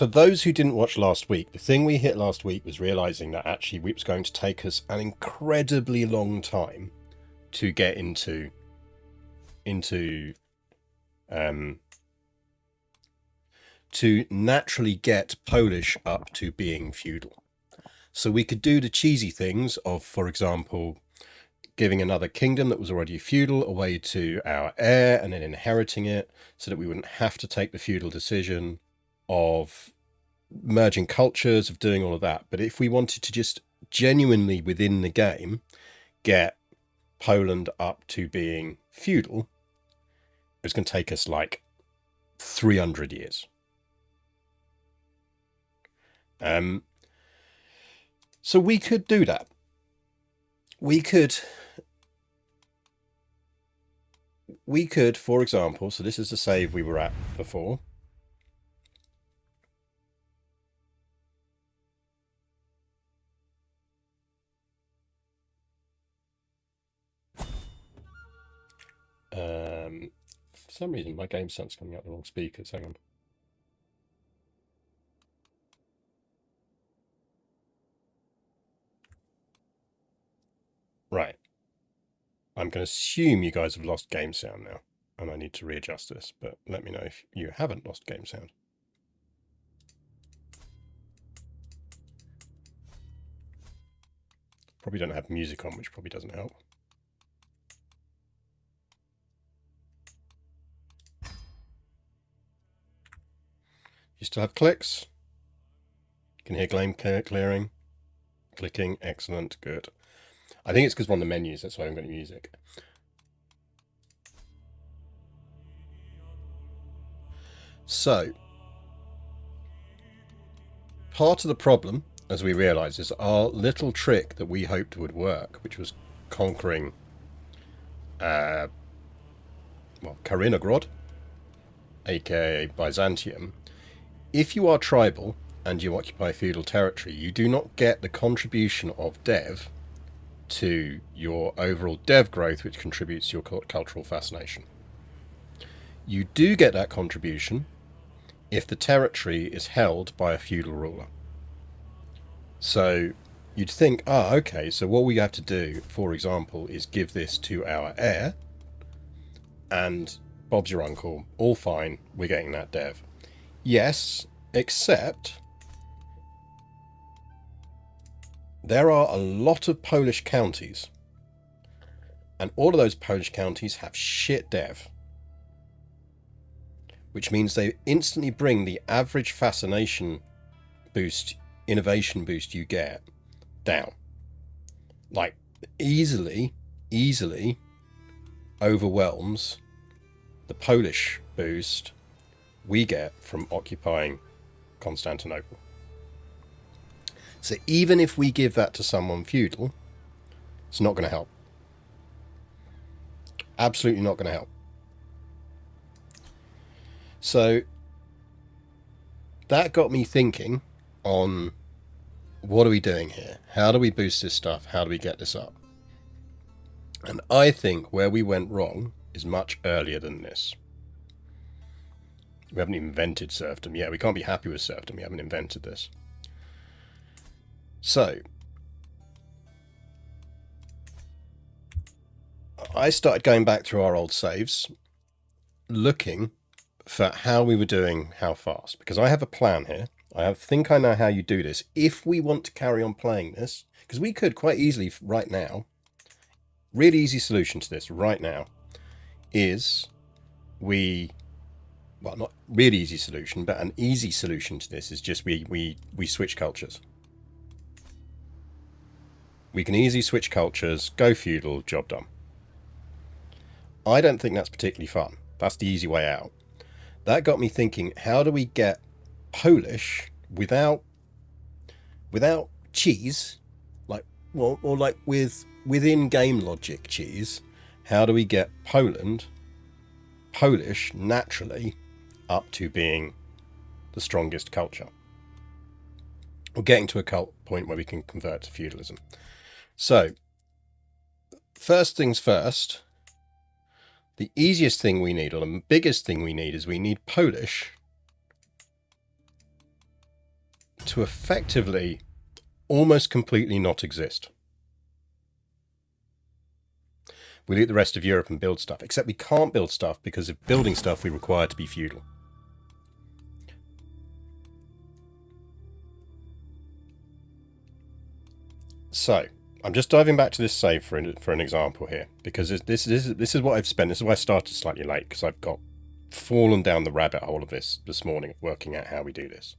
for those who didn't watch last week, the thing we hit last week was realizing that actually it was going to take us an incredibly long time to get into to naturally get Polish up to being feudal. So we could do the cheesy things of, for example, giving another kingdom that was already feudal away to our heir and then inheriting it so that we wouldn't have to take the feudal decision of merging cultures, of doing all of that. But if we wanted to just genuinely within the game get Poland up to being feudal, it was going to take us like 300 years. So we could do that. We could, for example, so this is the save we were at before. For some reason, my game sound's coming out the wrong speakers. Hang on. Right. I'm going to assume you guys have lost game sound now, and I need to readjust this, but let me know if you haven't lost game sound. Probably don't have music on, which probably doesn't help. You still have clicks. You can hear game clearing, clicking. Excellent, good. I think it's because we're on the menus, that's why I haven't got any music. So, part of the problem, as we realise, is our little trick that we hoped would work, which was conquering, Karinograd, aka Byzantium. If you are tribal and you occupy feudal territory, you do not get the contribution of dev to your overall dev growth, which contributes to your cultural fascination. You do get that contribution if the territory is held by a feudal ruler. So you'd think, okay, so what we have to do, for example, is give this to our heir, and Bob's your uncle, all fine, we're getting that dev. Yes, except there are a lot of Polish counties, and all of those Polish counties have shit dev, which means they instantly bring the average fascination boost, innovation boost you get down. Like, easily overwhelms the Polish boost we get from occupying Constantinople. So even if we give that to someone feudal, it's not going to help. Absolutely not going to help. So that got me thinking on, what are we doing here? How do we boost this stuff? How do we get this up? And I think where we went wrong is much earlier than this. We haven't invented serfdom yet. We can't be happy with serfdom. We haven't invented this. So I started going back through our old saves, looking for how we were doing, how fast, because I have a plan here. I think I know how you do this. If we want to carry on playing this, because we could quite easily right now, really easy solution to this right now is well, not really easy solution, but an easy solution to this is just we switch cultures. We can easily switch cultures, go feudal, job done. I don't think that's particularly fun. That's the easy way out. That got me thinking, how do we get Polish without cheese, like, well, or like within game logic cheese? How do we get Polish naturally up to being the strongest culture, or getting to a point where we can convert to feudalism? So first things first, the easiest thing we need, or the biggest thing we need, is we need Polish to effectively almost completely not exist. We loot the rest of Europe and build stuff, except we can't build stuff because if building stuff we require to be feudal. So, I'm just diving back to this save for an example here, because this is what I've spent. This is why I started slightly late, because I've got fallen down the rabbit hole of this morning, working out how we do this.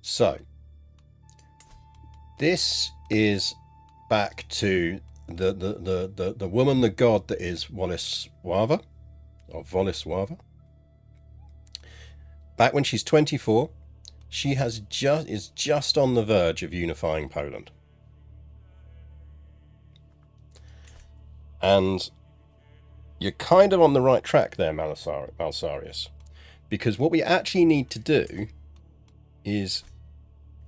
So, this is back to the woman, the god that is Waliswava, or Voliswava. Back when she's 24, she is just on the verge of unifying Poland. And you're kind of on the right track there, Malsarius, because what we actually need to do is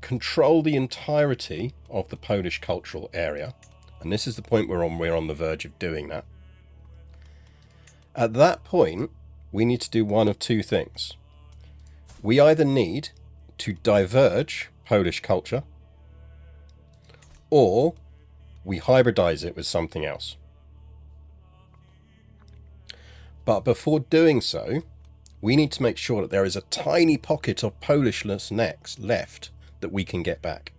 control the entirety of the Polish cultural area. And this is the point we're on the verge of doing that. At that point, we need to do one of two things. We either need to diverge Polish culture, or we hybridize it with something else. But before doing so, we need to make sure that there is a tiny pocket of Polishness left that we can get back.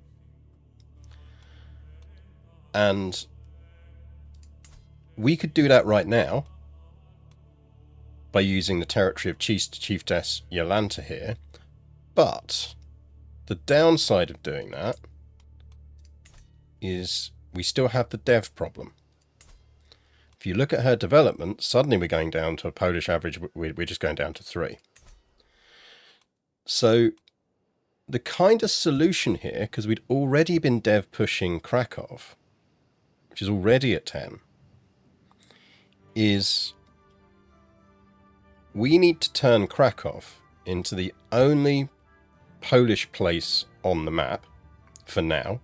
And we could do that right now by using the territory of Chiefess Yolanta here. But the downside of doing that is we still have the dev problem. If you look at her development, suddenly we're going down to a Polish average, we're just going down to 3. So the kind of solution here, because we'd already been dev pushing Krakow, which is already at 10, is we need to turn Krakow into the only Polish place on the map for now.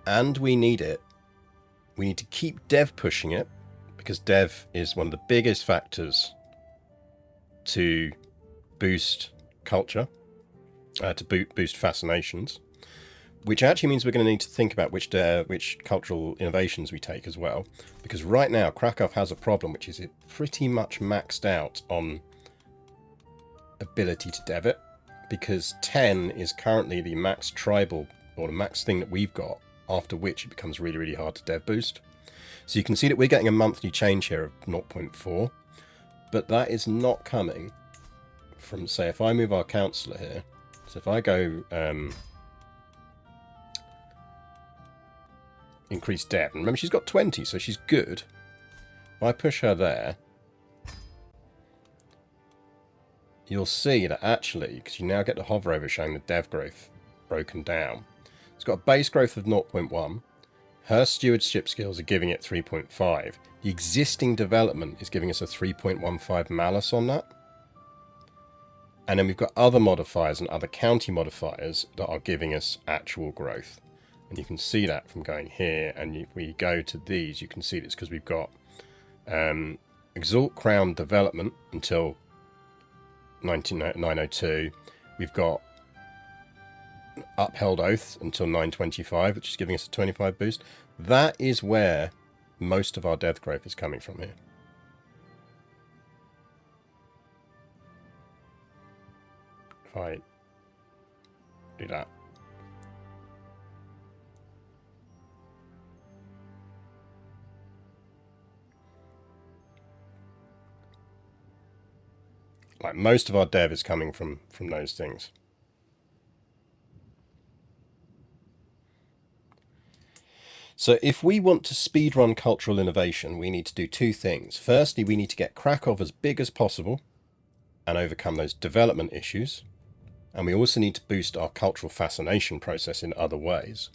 And we need to keep dev pushing it, because dev is one of the biggest factors to boost culture, to boost fascinations, which actually means we're going to need to think about which cultural innovations we take as well, because right now Krakow has a problem, which is it pretty much maxed out on ability to dev it, because 10 is currently the max tribal, or the max thing that we've got, after which it becomes really, really hard to dev boost. So you can see that we're getting a monthly change here of 0.4, but that is not coming from, say, if I move our councillor here, so if I go increase dev, and remember she's got 20, so she's good. If I push her there, you'll see that actually, because you now get the hover over showing the dev growth broken down, it's got a base growth of 0.1. Her stewardship skills are giving it 3.5. The existing development is giving us a 3.15 malus on that. And then we've got other modifiers and other county modifiers that are giving us actual growth. And you can see that from going here. And if we go to these, you can see it's because we've got Exalt Crown development until 902. We've got Upheld Oath until 925, which is giving us a 25 boost. That is where most of our death growth is coming from here. If I do that. Like most of our dev is coming from those things. So if we want to speedrun cultural innovation, we need to do two things. Firstly, we need to get Krakow as big as possible and overcome those development issues. And we also need to boost our cultural fascination process in other ways.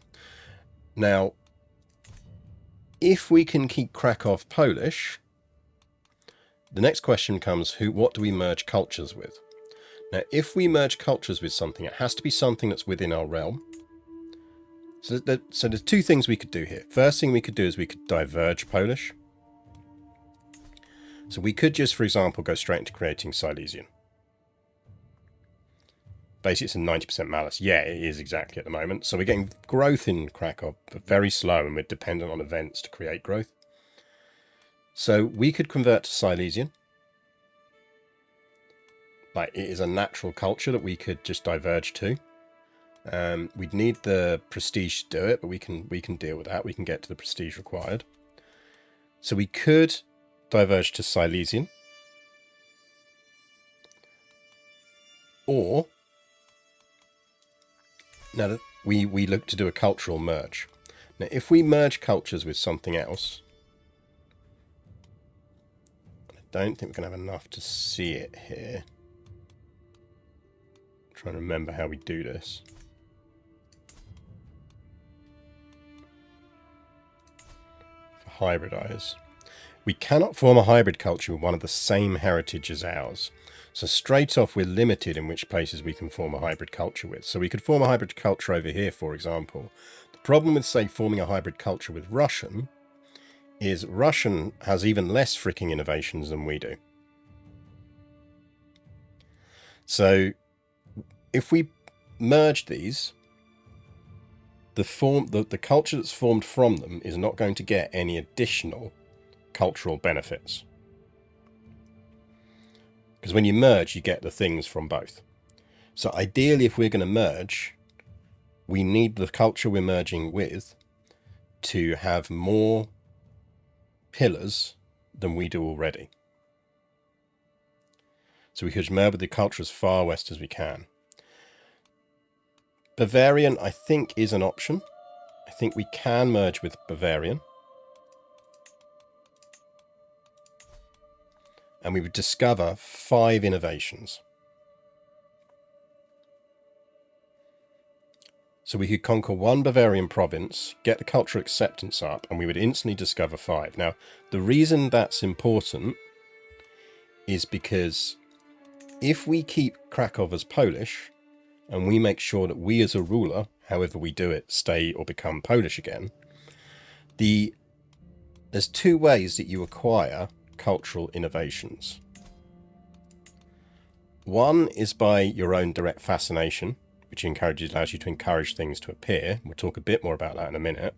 Now, if we can keep Krakow Polish, the next question becomes, what do we merge cultures with? Now, if we merge cultures with something, it has to be something that's within our realm. So there's two things we could do here. First thing we could do is we could diverge Polish. So we could just, for example, go straight into creating Silesian. Basically, it's a 90% malice. Yeah, it is exactly at the moment. So we're getting growth in Krakow, but very slow, and we're dependent on events to create growth. So we could convert to Silesian. Like, it is a natural culture that we could just diverge to. We'd need the prestige to do it, but we can deal with that. We can get to the prestige required. So we could diverge to Silesian. Or now we look to do a cultural merge. Now, if we merge cultures with something else, I don't think we're going to have enough to see it here. I'm trying to remember how we do this. For hybridize. We cannot form a hybrid culture with one of the same heritage as ours. So straight off, we're limited in which places we can form a hybrid culture with. So we could form a hybrid culture over here, for example. The problem with, say, forming a hybrid culture with Russian is Russian has even less freaking innovations than we do. So if we merge these, the culture that's formed from them is not going to get any additional cultural benefits. Because when you merge, you get the things from both. So ideally, if we're going to merge, we need the culture we're merging with to have more pillars than we do already. So we could merge with the culture as far west as we can. Bavarian, I think, is an option. I think we can merge with Bavarian. And we would discover 5 innovations. So we could conquer 1 Bavarian province, get the cultural acceptance up, and we would instantly discover 5. Now, the reason that's important is because if we keep Krakow as Polish, and we make sure that we as a ruler, however we do it, stay or become Polish again, there's 2 ways that you acquire cultural innovations. One is by your own direct fascination, which allows you to encourage things to appear. We'll talk a bit more about that in a minute.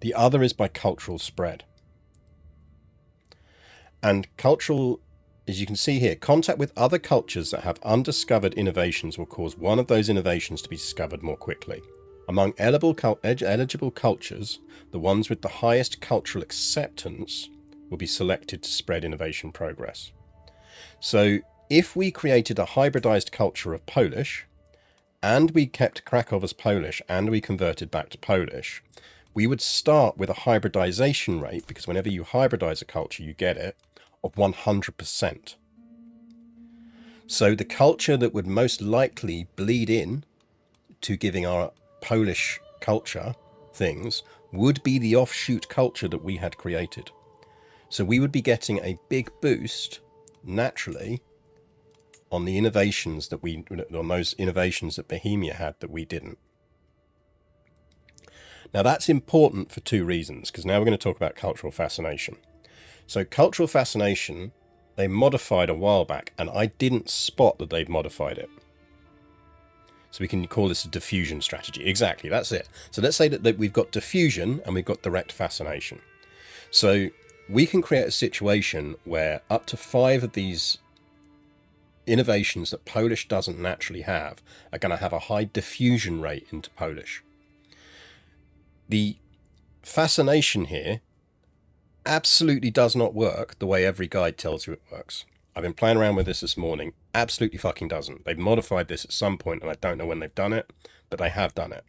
The other is by cultural spread. And cultural, as you can see here, contact with other cultures that have undiscovered innovations will cause one of those innovations to be discovered more quickly. Among eligible cultures, the ones with the highest cultural acceptance will be selected to spread innovation progress. So if we created a hybridized culture of Polish, and we kept Krakow as Polish, and we converted back to Polish, we would start with a hybridization rate, because whenever you hybridize a culture, you get it, of 100%. So the culture that would most likely bleed in to giving our Polish culture things would be the offshoot culture that we had created. So we would be getting a big boost naturally on the innovations that those innovations that Bohemia had that we didn't. Now that's important for 2 reasons, because now we're going to talk about cultural fascination. So cultural fascination, they modified a while back, and I didn't spot that they've modified it. So we can call this a diffusion strategy. Exactly, that's it. So let's say that we've got diffusion and we've got direct fascination. So we can create a situation where up to 5 of these innovations that Polish doesn't naturally have are going to have a high diffusion rate into Polish. The fascination here absolutely does not work the way every guide tells you it works. I've been playing around with this morning. Absolutely fucking doesn't. They've modified this at some point, and I don't know when they've done it, but they have done it.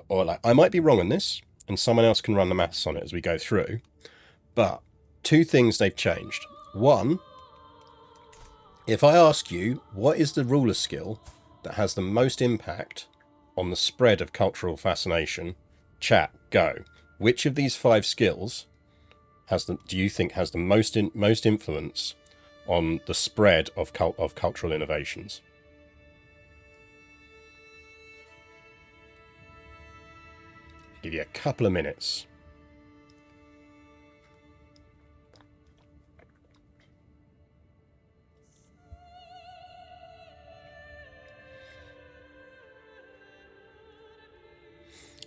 Or like, I might be wrong on this, and someone else can run the maths on it as we go through. But 2 things they've changed. One, if I ask you, what is the ruler skill that has the most impact on the spread of cultural fascination? Chat, go. Which of these 5 skills do you think has the most influence on the spread of cultural innovations? I'll give you a couple of minutes.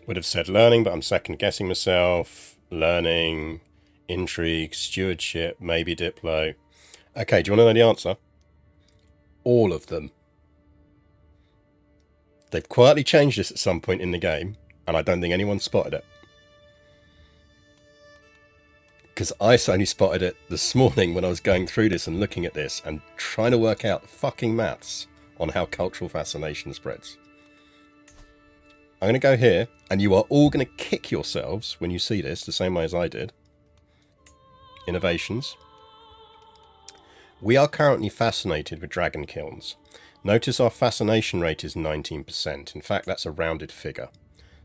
Would have said learning, but I'm second guessing myself. Learning, intrigue, stewardship, maybe diplo. Okay, do you want to know the answer? All of them. They've quietly changed this at some point in the game, and I don't think anyone spotted it. Because I only spotted it this morning when I was going through this and looking at this and trying to work out the fucking maths on how cultural fascination spreads. I'm going to go here, and you are all going to kick yourselves when you see this, the same way as I did. Innovations. We are currently fascinated with dragon kilns. Notice our fascination rate is 19%. In fact, that's a rounded figure.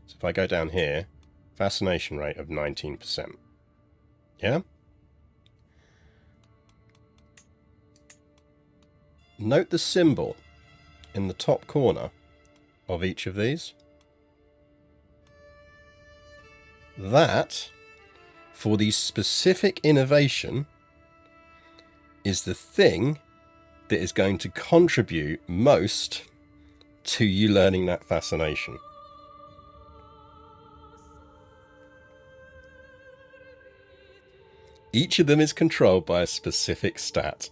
So if I go down here, fascination rate of 19%. Yeah? Note the symbol in the top corner of each of these. That, for the specific innovation, is the thing that is going to contribute most to you learning that fascination. Each of them is controlled by a specific stat.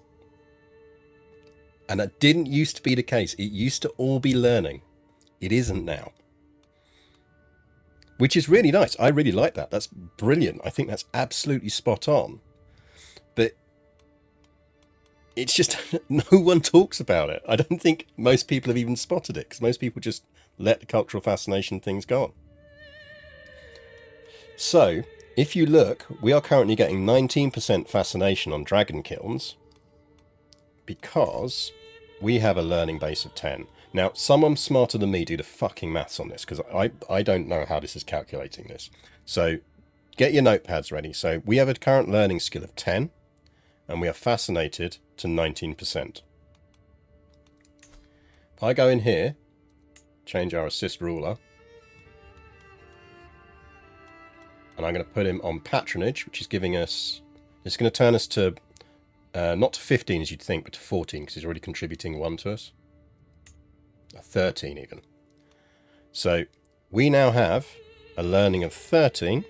And that didn't used to be the case. It used to all be learning. It isn't now. Which is really nice. I really like that. That's brilliant. I think that's absolutely spot on. But it's just no one talks about it. I don't think most people have even spotted it, because most people just let the cultural fascination things go on. So, if you look, we are currently getting 19% fascination on dragon kilns because we have a learning base of 10. Now, someone smarter than me do the fucking maths on this, because I don't know how this is calculating this. So get your notepads ready. So we have a current learning skill of 10, and we are fascinated to 19%. If I go in here, change our assist ruler, and I'm going to put him on patronage, which is giving us, it's going to turn us to, not to 15 as you'd think, but to 14, because he's already contributing 1 to us. 13 even. So we now have a learning of 13.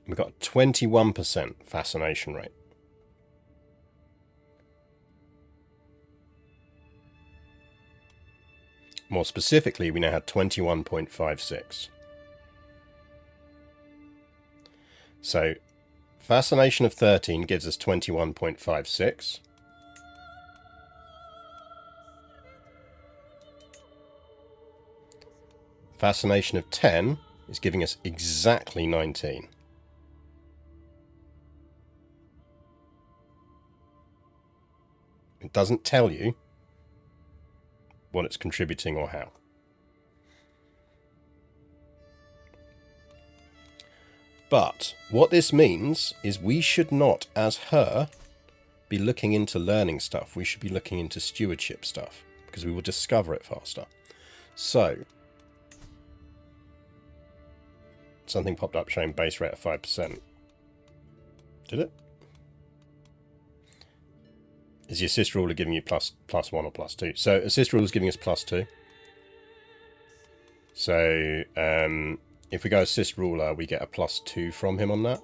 We've got a 21% fascination rate. More specifically, we now have 21.56. So, fascination of 13 gives us 21.56. Fascination of 10 is giving us exactly 19. It doesn't tell you what it's contributing or how. But what this means is we should not, as her, be looking into learning stuff. We should be looking into stewardship stuff, because we will discover it faster. So, something popped up showing base rate of 5%. Did it? Is the assist ruler giving you plus 1 or plus 2? So assist ruler is giving us plus 2. So if we go assist ruler, we get a plus 2 from him on that.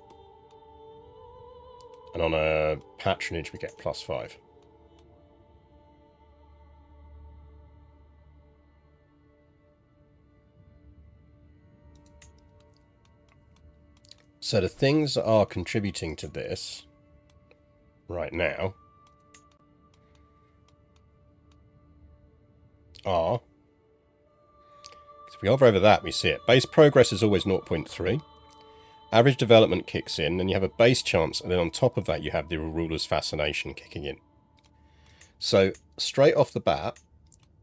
And on a patronage, we get plus 5. So the things that are contributing to this right now are, if we hover over that, we see it. Base progress is always 0.3. Average development kicks in, and you have a base chance, and then on top of that you have the ruler's fascination kicking in. So straight off the bat,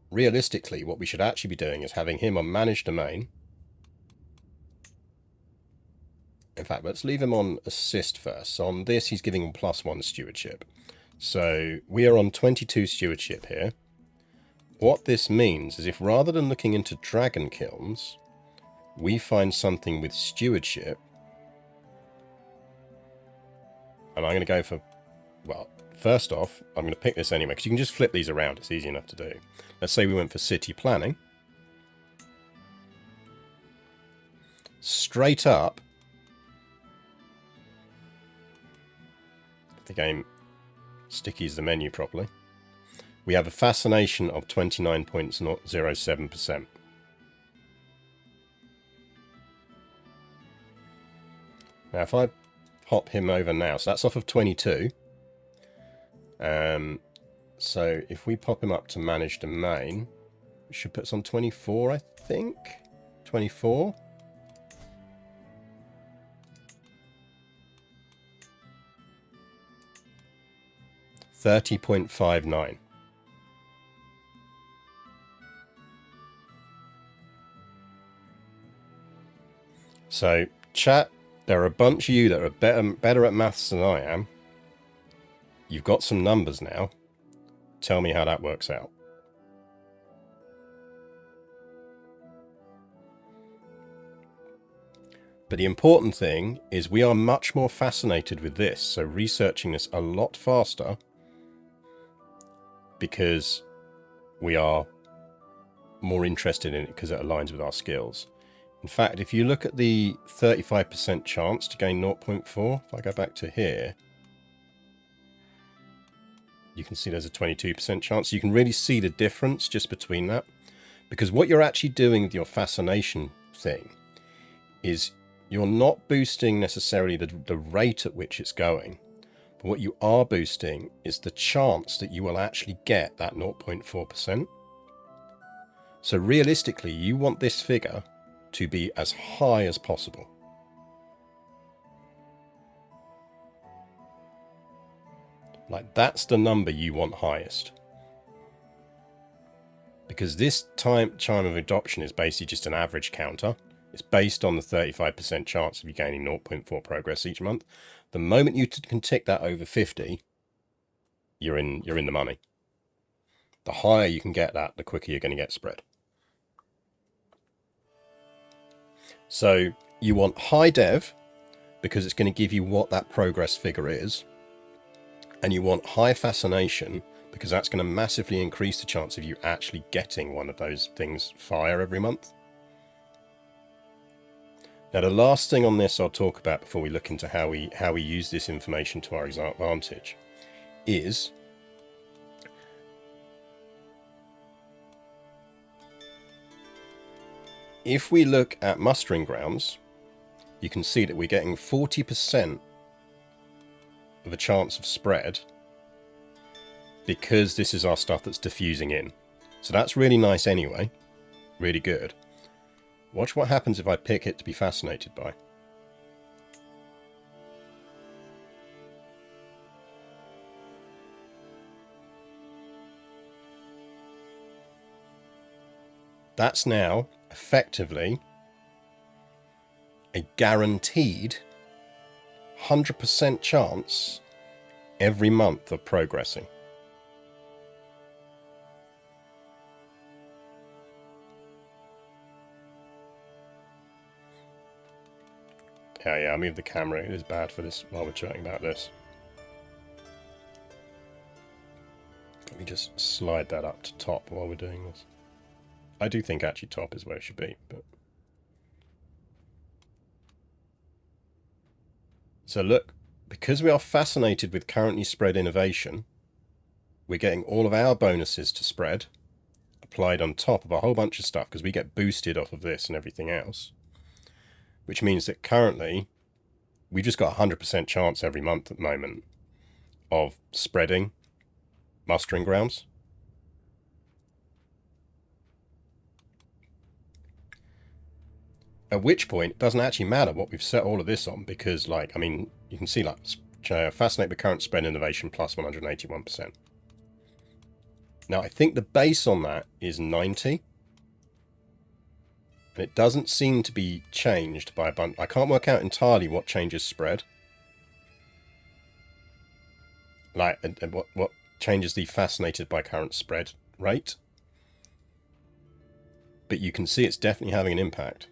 realistically, what we should actually be doing is having him on manage domain. In fact, let's leave him on assist first. So on this, he's giving him plus 1 stewardship. So we are on 22 stewardship here. What this means is if rather than looking into dragon kilns, we find something with stewardship, and I'm going to go for, well, first off, I'm going to pick this anyway, because you can just flip these around. It's easy enough to do. Let's say we went for city planning. Straight up, if the game stickies the menu properly, we have a fascination of 29.07%. Now, if I pop him over now, so that's off of 22. So if we pop him up to manage domain, we should put us on 24, I think. 24. $30.59. So, chat, there are a bunch of you that are better at maths than I am. You've got some numbers now. Tell me how that works out. But the important thing is we are much more fascinated with this, so researching this a lot faster, because we are more interested in it because it aligns with our skills. In fact, if you look at the 35% chance to gain 0.4, if I go back to here, you can see there's a 22% chance. You can really see the difference just between that, because what you're actually doing with your fascination thing is you're not boosting necessarily the rate at which it's going, but what you are boosting is the chance that you will actually get that 0.4%. So realistically, you want this figure to be as high as possible. Like, that's the number you want highest. Because this time of adoption is basically just an average counter. It's based on the 35% chance of you gaining 0.4 progress each month. The moment you can tick that over 50, you're in the money. The higher you can get that, the quicker you're going to get spread. So you want high dev because it's going to give you what that progress figure is. And you want high fascination because that's going to massively increase the chance of you actually getting one of those things fire every month. Now, the last thing on this I'll talk about before we look into how we use this information to our advantage is if we look at mustering grounds, you can see that we're getting 40% of a chance of spread because this is our stuff that's diffusing in. So that's really nice anyway, really good. Watch what happens if I pick it to be fascinated by. That's now effectively a guaranteed 100% chance every month of progressing. Yeah, I moved the camera. It is bad for this while we're chatting about this. Let me just slide that up to top while we're doing this. I do think actually top is where it should be, but... So look, because we are fascinated with currently spread innovation, we're getting all of our bonuses to spread applied on top of a whole bunch of stuff because we get boosted off of this and everything else. Which means that currently we just got a 100% chance every month at the moment of spreading mustering grounds. At which point, it doesn't actually matter what we've set all of this on because, like, I mean, you can see, like, fascinate with current spread innovation plus 181%. Now, I think the base on that is 90. And it doesn't seem to be changed by a bunch. I can't work out entirely what changes spread. Like, and what changes the fascinated by current spread rate. But you can see it's definitely having an impact.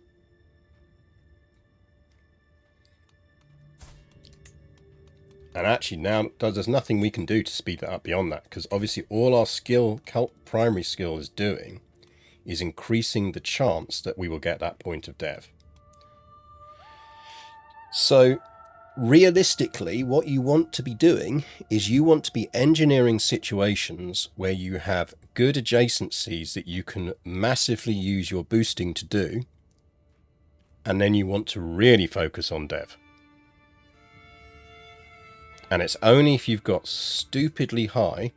And actually now there's nothing we can do to speed that up beyond that, because obviously all our primary skill is doing is increasing the chance that we will get that point of dev. So realistically, what you want to be doing is you want to be engineering situations where you have good adjacencies that you can massively use your boosting to do, and then you want to really focus on dev. And it's only if you've got stupidly high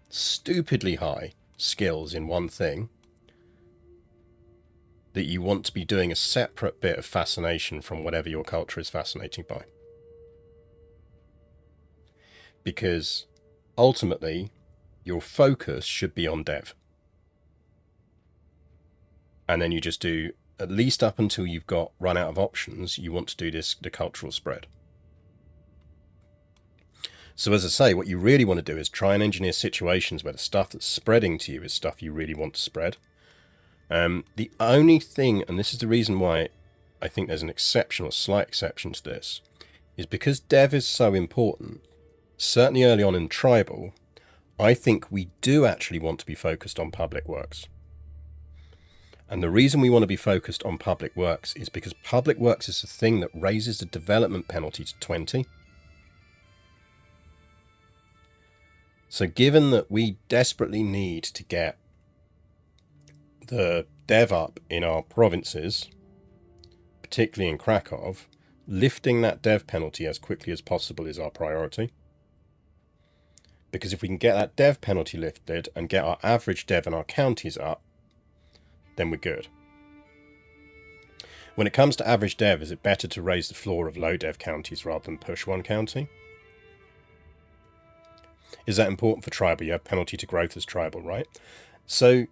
skills in one thing that you want to be doing a separate bit of fascination from whatever your culture is fascinating by. Because ultimately, your focus should be on dev. And then you just do, at least up until you've got run out of options, you want to do the cultural spread. So as I say, what you really want to do is try and engineer situations where the stuff that's spreading to you is stuff you really want to spread. The only thing, and this is the reason why I think there's an exception or slight exception to this, is because dev is so important, certainly early on in tribal, I think we do actually want to be focused on public works. And the reason we want to be focused on public works is because public works is the thing that raises the development penalty to 20. So given that we desperately need to get the dev up in our provinces, particularly in Krakow, lifting that dev penalty as quickly as possible is our priority. Because if we can get that dev penalty lifted and get our average dev in our counties up, then we're good. When it comes to average dev, is it better to raise the floor of low dev counties rather than push one county? Is that important for tribal? You have penalty to growth as tribal, right? So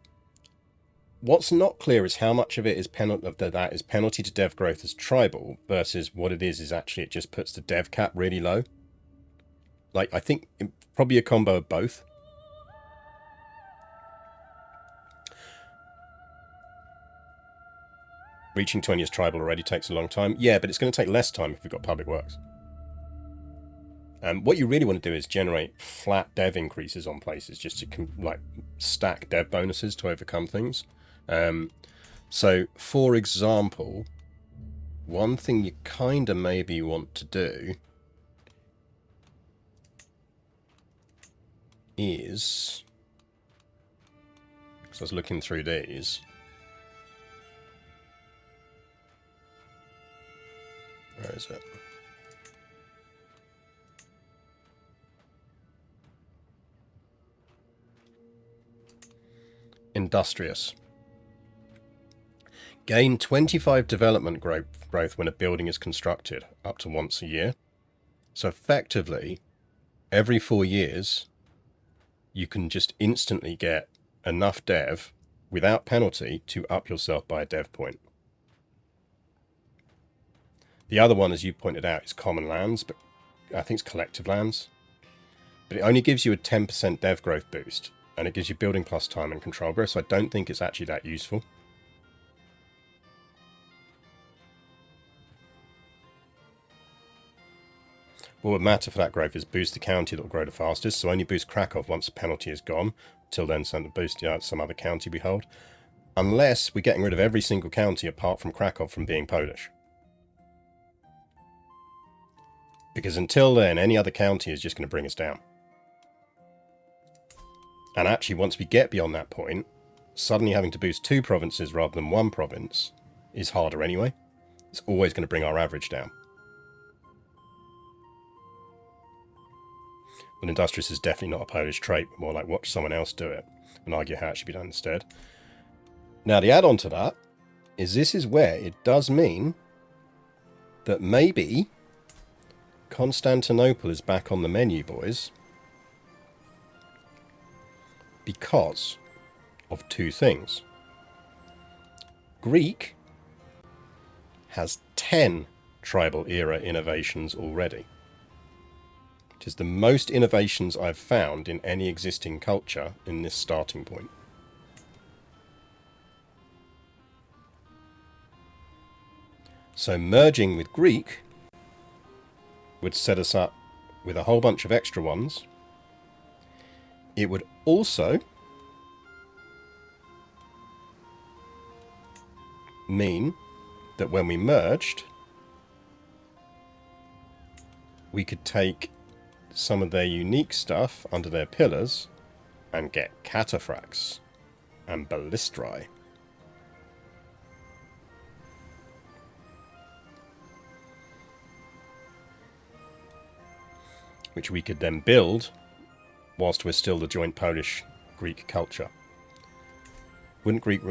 what's not clear is how much of it is penalty to dev growth as tribal versus what it is actually it just puts the dev cap really low. Like, I think probably a combo of both. Reaching 20 as tribal already takes a long time. Yeah, but it's going to take less time if we've got public works. What you really want to do is generate flat dev increases on places just to like stack dev bonuses to overcome things. So, for example, one thing you kind of maybe want to do is, because I was looking through these, where is it? Industrious. Gain 25 development growth when a building is constructed, up to once a year. So effectively, every 4 years, you can just instantly get enough dev without penalty to up yourself by a dev point. The other one, as you pointed out, is common lands, but I think it's collective lands. But it only gives you a 10% dev growth boost, and it gives you building plus time and control growth, so I don't think it's actually that useful. What would matter for that growth is boost the county that will grow the fastest, so only boost Krakow once the penalty is gone. Till then, send the boost some other county we hold. Unless we're getting rid of every single county apart from Krakow from being Polish. Because until then, any other county is just going to bring us down. And actually, once we get beyond that point, suddenly having to boost 2 provinces rather than 1 province is harder anyway. It's always going to bring our average down. Well, industrious is definitely not a Polish trait, but more like watch someone else do it and argue how it should be done instead. Now, the add-on to that is this is where it does mean that maybe Constantinople is back on the menu, boys, because of 2 things. Greek has 10 tribal era innovations already, which is the most innovations I've found in any existing culture in this starting point. So merging with Greek would set us up with a whole bunch of extra ones. It would also mean that when we merged, we could take some of their unique stuff under their pillars and get cataphracts and ballistri. Which we could then build whilst we're still the joint Polish-Greek culture. Wouldn't Greek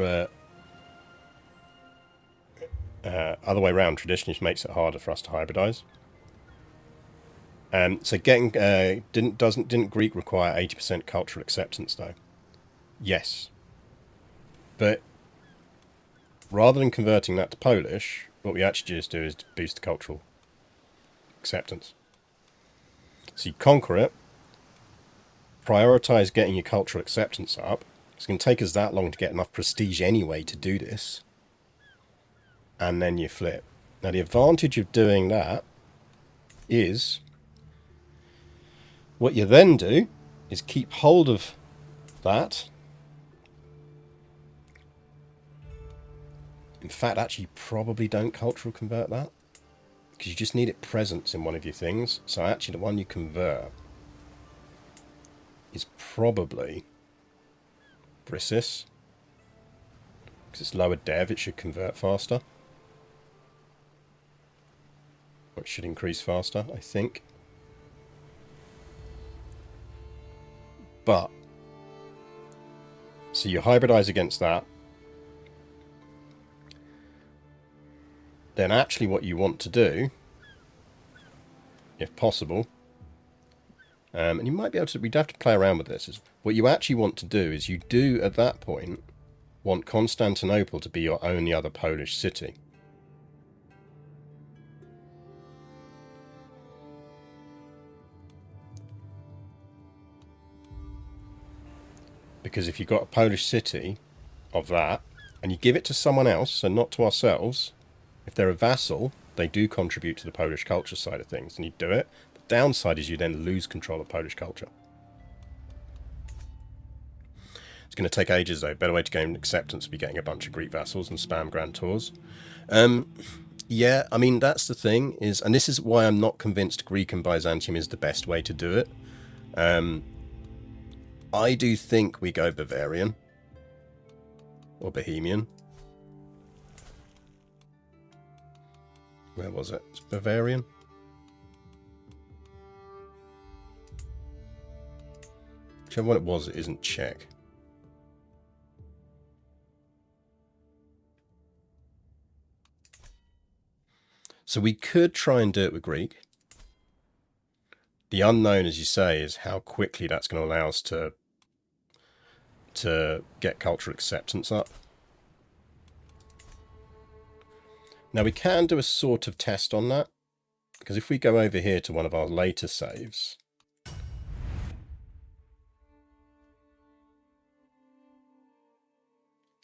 other way around traditionally makes it harder for us to hybridize. So getting didn't Greek require 80% cultural acceptance though? Yes. But rather than converting that to Polish, what we actually just do is boost the cultural acceptance. So you conquer it, prioritize getting your cultural acceptance up. It's going to take us that long to get enough prestige anyway to do this. And then you flip. Now the advantage of doing that is what you then do is keep hold of that. In fact, actually, you probably don't cultural convert that because you just need it presence in one of your things. So actually the one you convert is probably Brissis. Because it's lower dev, it should convert faster. Or it should increase faster, I think. But, so you hybridize against that. Then actually what you want to do, if possible, and you might be able to, we'd have to play around with this, is what you actually want to do is you do at that point want Constantinople to be your only other Polish city. Because if you've got a Polish city of that, and you give it to someone else, so not to ourselves, if they're a vassal, they do contribute to the Polish culture side of things, and you do it. The downside is you then lose control of Polish culture. It's going to take ages though. Better way to gain acceptance would be getting a bunch of Greek vassals and spam grand tours. Yeah, I mean, that's the thing, is, and this is why I'm not convinced Greek and Byzantium is the best way to do it. I do think we go Bavarian. Or Bohemian. Where was it? It's Bavarian. Whichever one it was, it isn't Czech. So we could try and do it with Greek. The unknown, as you say, is how quickly that's going to allow us to get cultural acceptance up. Now we can do a sort of test on that, because if we go over here to one of our later saves,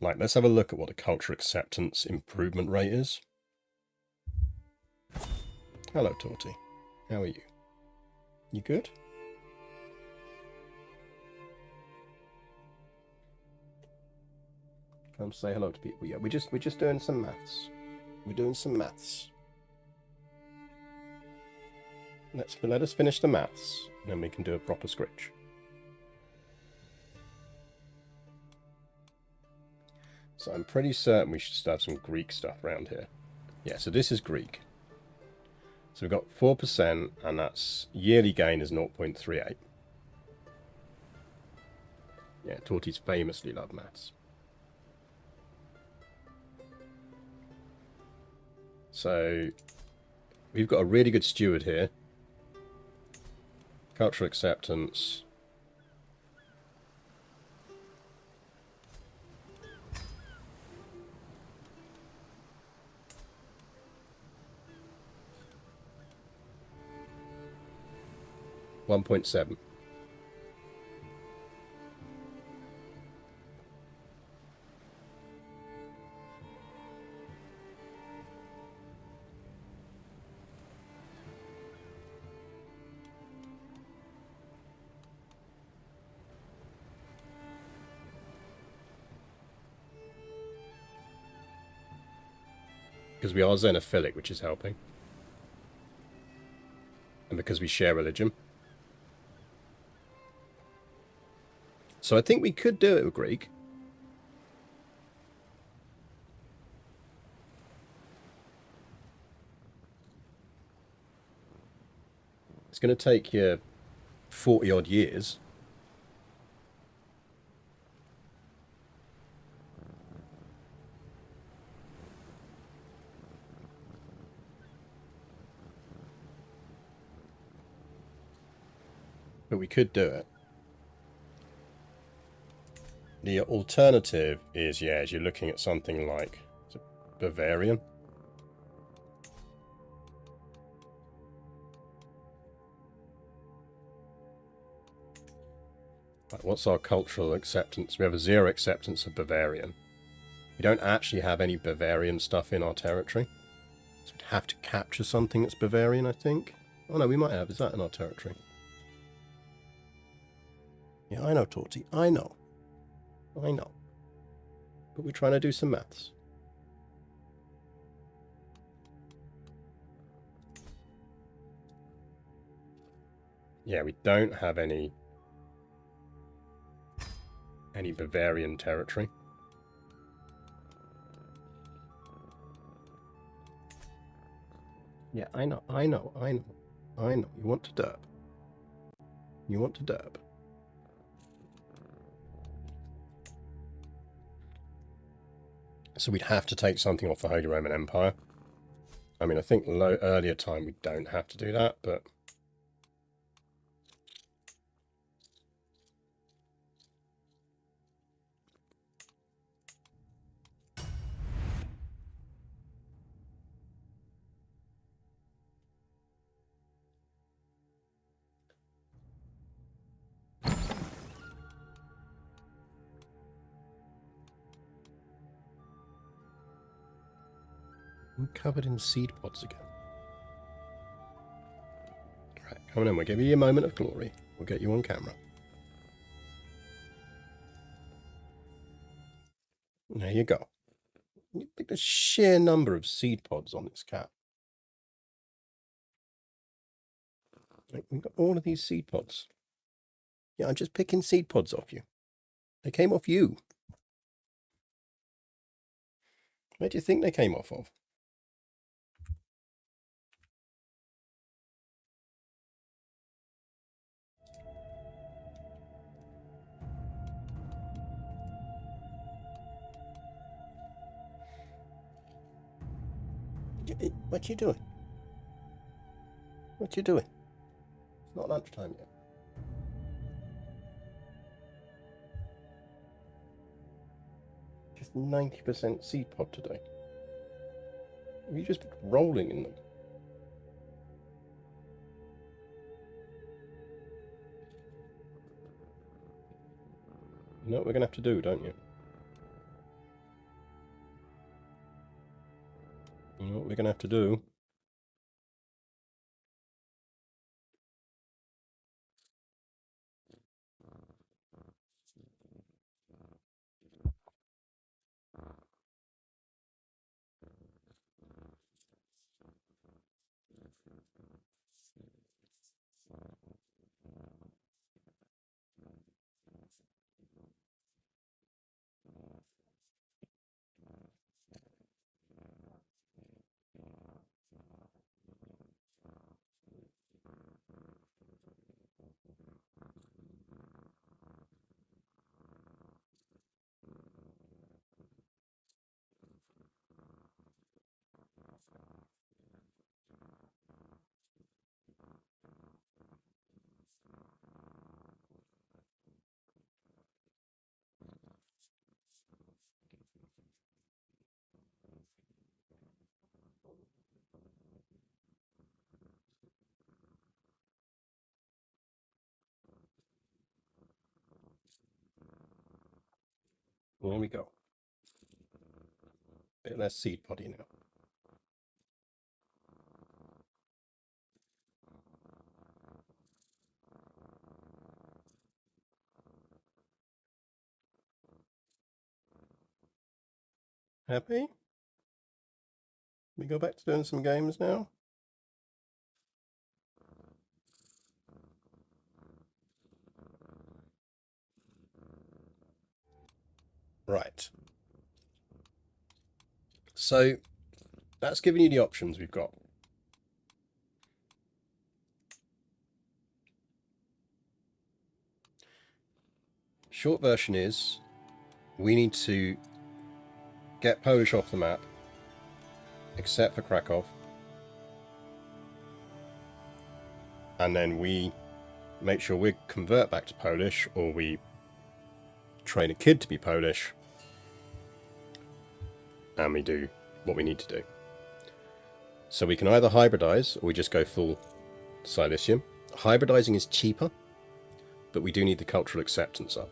like, let's have a look at what the cultural acceptance improvement rate is. Hello, Torty. How are you? You good? Come say hello to people. Yeah, we're just doing some maths. We're doing some maths. Let us finish the maths, and then we can do a proper scritch. So I'm pretty certain we should have some Greek stuff around here. Yeah, so this is Greek. So we've got 4%, and that's yearly gain is 0.38. Yeah, Torties famously love maths. So we've got a really good steward here. Cultural acceptance. $1.7. Because we are xenophilic, which is helping. And because we share religion. So I think we could do it with Greek. It's going to take you 40 odd years. But we could do it. The alternative is, yeah, as you're looking at something like Bavarian. Like, what's our cultural acceptance? We have a 0 acceptance of Bavarian. We don't actually have any Bavarian stuff in our territory. So we'd have to capture something that's Bavarian, I think. Oh no, we might have. Is that in our territory? Yeah, I know, Torty. I know. I know. But we're trying to do some maths. Yeah, we don't have any Bavarian territory. Yeah, I know. You want to derp. You want to derp. So we'd have to take something off the Holy Roman Empire. I mean, I think earlier time we don't have to do that, but... I'm covered in seed pods again. Right, come on in. We'll give you a moment of glory. We'll get you on camera. There you go. Look at the sheer number of seed pods on this cat. We've got all of these seed pods. Yeah, I'm just picking seed pods off you. They came off you. Where do you think they came off of? What you doing? What you doing? It's not lunchtime yet. Just 90% seed pod today. Have you just been rolling in them? You know what we're going to have to do, don't you? You know what we're going to have to do? There we go. Bit less seed poddy now. Happy? We go back to doing some games now. Right. So that's giving you the options we've got. Short version is we need to get Polish off the map, except for Krakow, and then we make sure we convert back to Polish, or we train a kid to be Polish, and we do what we need to do. So we can either hybridize, or we just go full Silesian. Hybridizing is cheaper, but we do need the cultural acceptance up.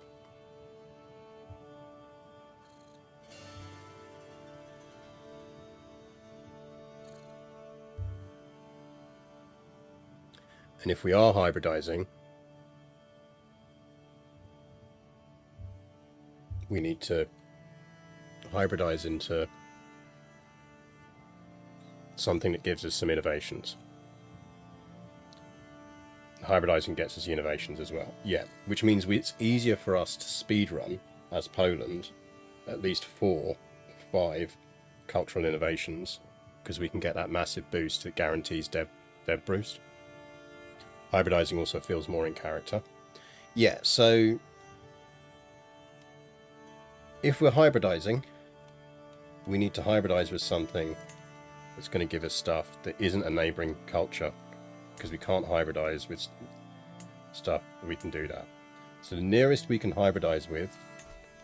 And if we are hybridizing, we need to hybridize into something that gives us some innovations. Hybridizing gets us the innovations as well. Yeah, which means it's easier for us to speedrun as Poland at least 4 or 5 cultural innovations, because we can get that massive boost that guarantees dev boost. Hybridizing also feels more in character. Yeah, so if we're hybridizing, we need to hybridize with something that's going to give us stuff that isn't a neighboring culture, because we can't hybridize with stuff that we can do that. So the nearest we can hybridize with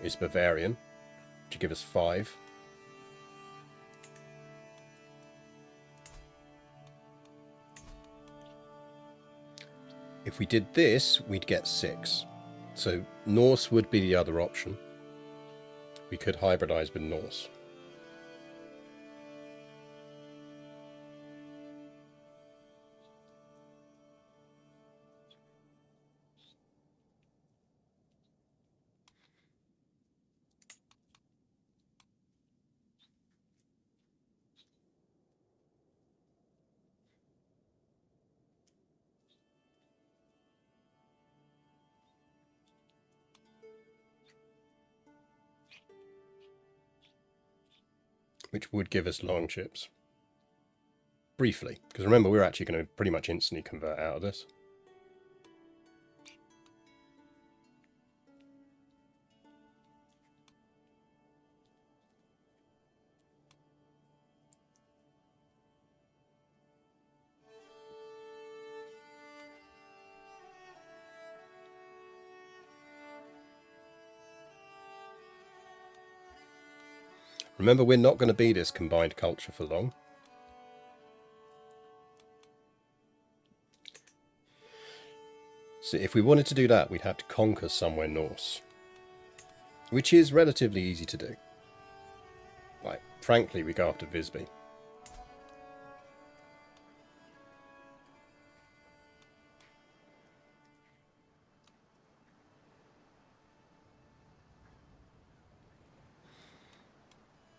is Bavarian, which will give us 5. If we did this, we'd get 6. So Norse would be the other option. We could hybridize with Norse. Which would give us long ships. Briefly, because remember, we're actually going to pretty much instantly convert out of this. Remember, we're not going to be this combined culture for long. So if we wanted to do that, we'd have to conquer somewhere Norse, which is relatively easy to do. Like, frankly, we go after Visby.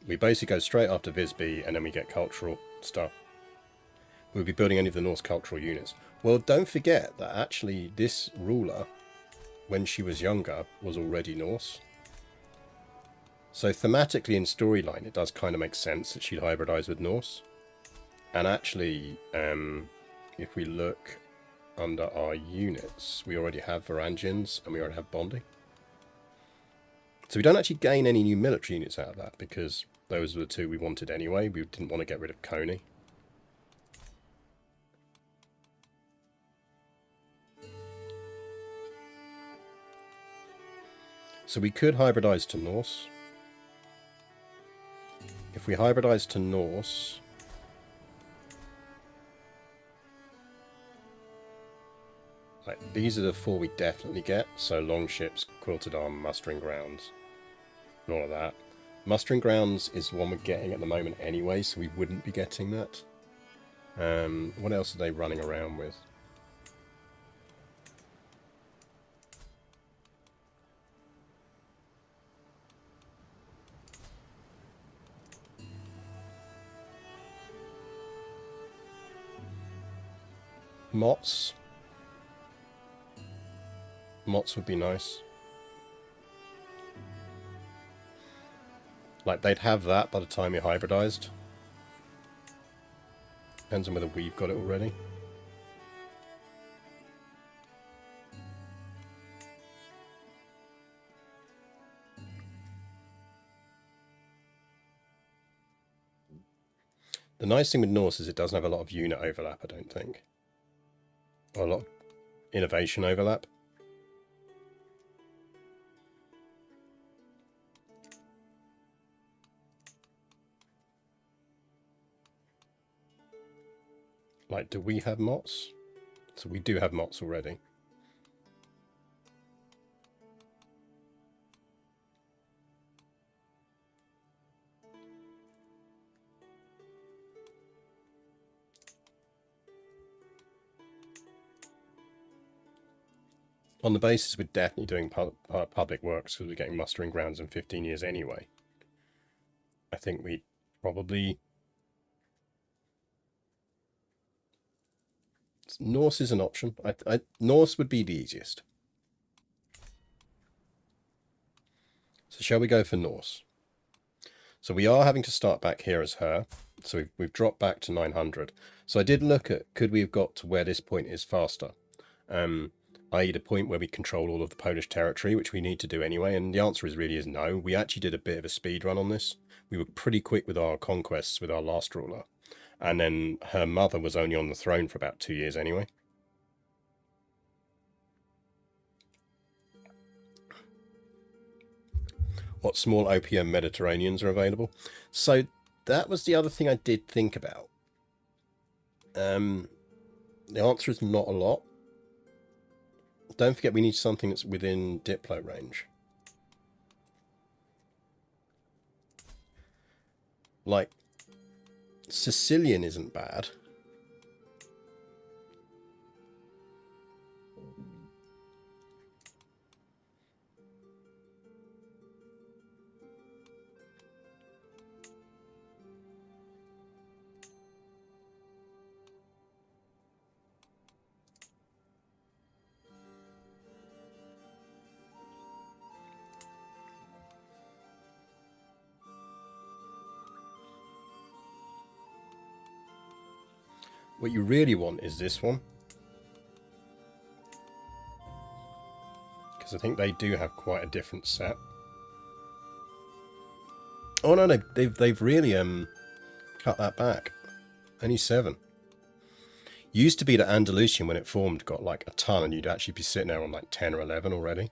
We basically go straight after Visby, and then we get cultural stuff. We'll be building any of the Norse cultural units. Well, don't forget that actually this ruler, when she was younger, was already Norse. So thematically in storyline, it does kind of make sense that she'd hybridize with Norse. And actually, if we look under our units, we already have Varangians and we already have Bondi. So we don't actually gain any new military units out of that, because those were the 2 we wanted anyway. We didn't want to get rid of Coney. So we could hybridize to Norse. If we hybridize to Norse, like, these are the 4 we definitely get. So long ships, quilted arm, mustering grounds, and all of that. Mustering grounds is one we're getting at the moment anyway, so we wouldn't be getting that. What else are they running around with? Mots. Mots would be nice. Like, they'd have that by the time you're hybridized. Depends on whether we've got it already. The nice thing with Norse is it doesn't have a lot of unit overlap, I don't think. Or a lot of innovation overlap. Like, do we have mots? So we do have mots already. On the basis we're definitely doing public works because we're getting mustering grounds in 15 years anyway. I think we probably... Norse is an option. Norse would be the easiest. So shall we go for Norse? So we are having to start back here as her. So we've dropped back to 900. So I did look at, could we have got to where this point is faster? I.e. the point where we control all of the Polish territory, which we need to do anyway. And the answer is no. We actually did a bit of a speed run on this. We were pretty quick with our conquests with our last ruler. And then her mother was only on the throne for about 2 years anyway. What small OPM Mediterraneans are available? So that was the other thing I did think about. The answer is not a lot. Don't forget we need something that's within Diplo range. Like, Sicilian isn't bad. What you really want is this one. Because I think they do have quite a different set. Oh no, they've really cut that back. Only 7. Used to be that Andalusian, when it formed, got like a ton, and you'd actually be sitting there on like 10 or 11 already.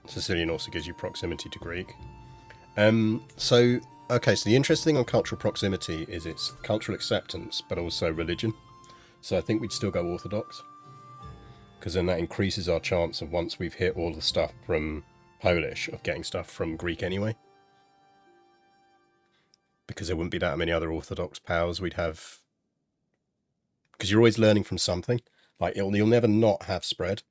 Sicilian also gives you proximity to Greek. So the interesting thing on cultural proximity is its cultural acceptance, but also religion. So I think we'd still go Orthodox, because then that increases our chance of, once we've hit all the stuff from Polish, of getting stuff from Greek anyway. Because there wouldn't be that many other Orthodox powers we'd have. Because you're always learning from something. Like, you'll never not have spread.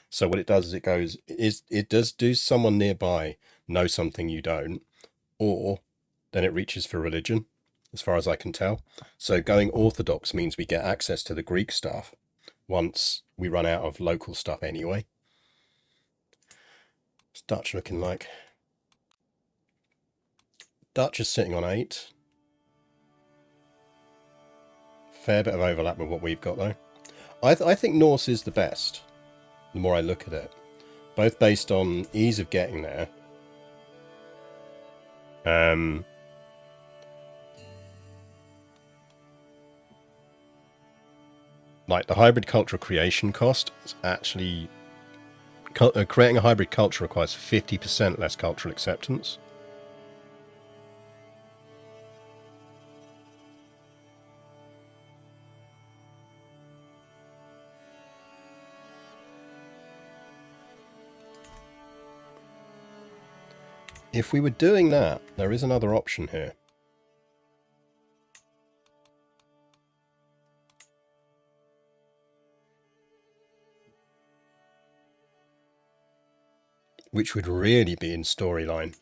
So what it does is it does someone nearby know something you don't, or then it reaches for religion, as far as I can tell. So going Orthodox means we get access to the Greek stuff once we run out of local stuff anyway. What's Dutch looking like? Dutch is sitting on 8. Fair bit of overlap with what we've got though. I think Norse is the best, the more I look at it. Both based on ease of getting there. Like, the hybrid cultural creation cost is actually... creating a hybrid culture requires 50% less cultural acceptance. If we were doing that, there is another option here. Which would really be in storyline.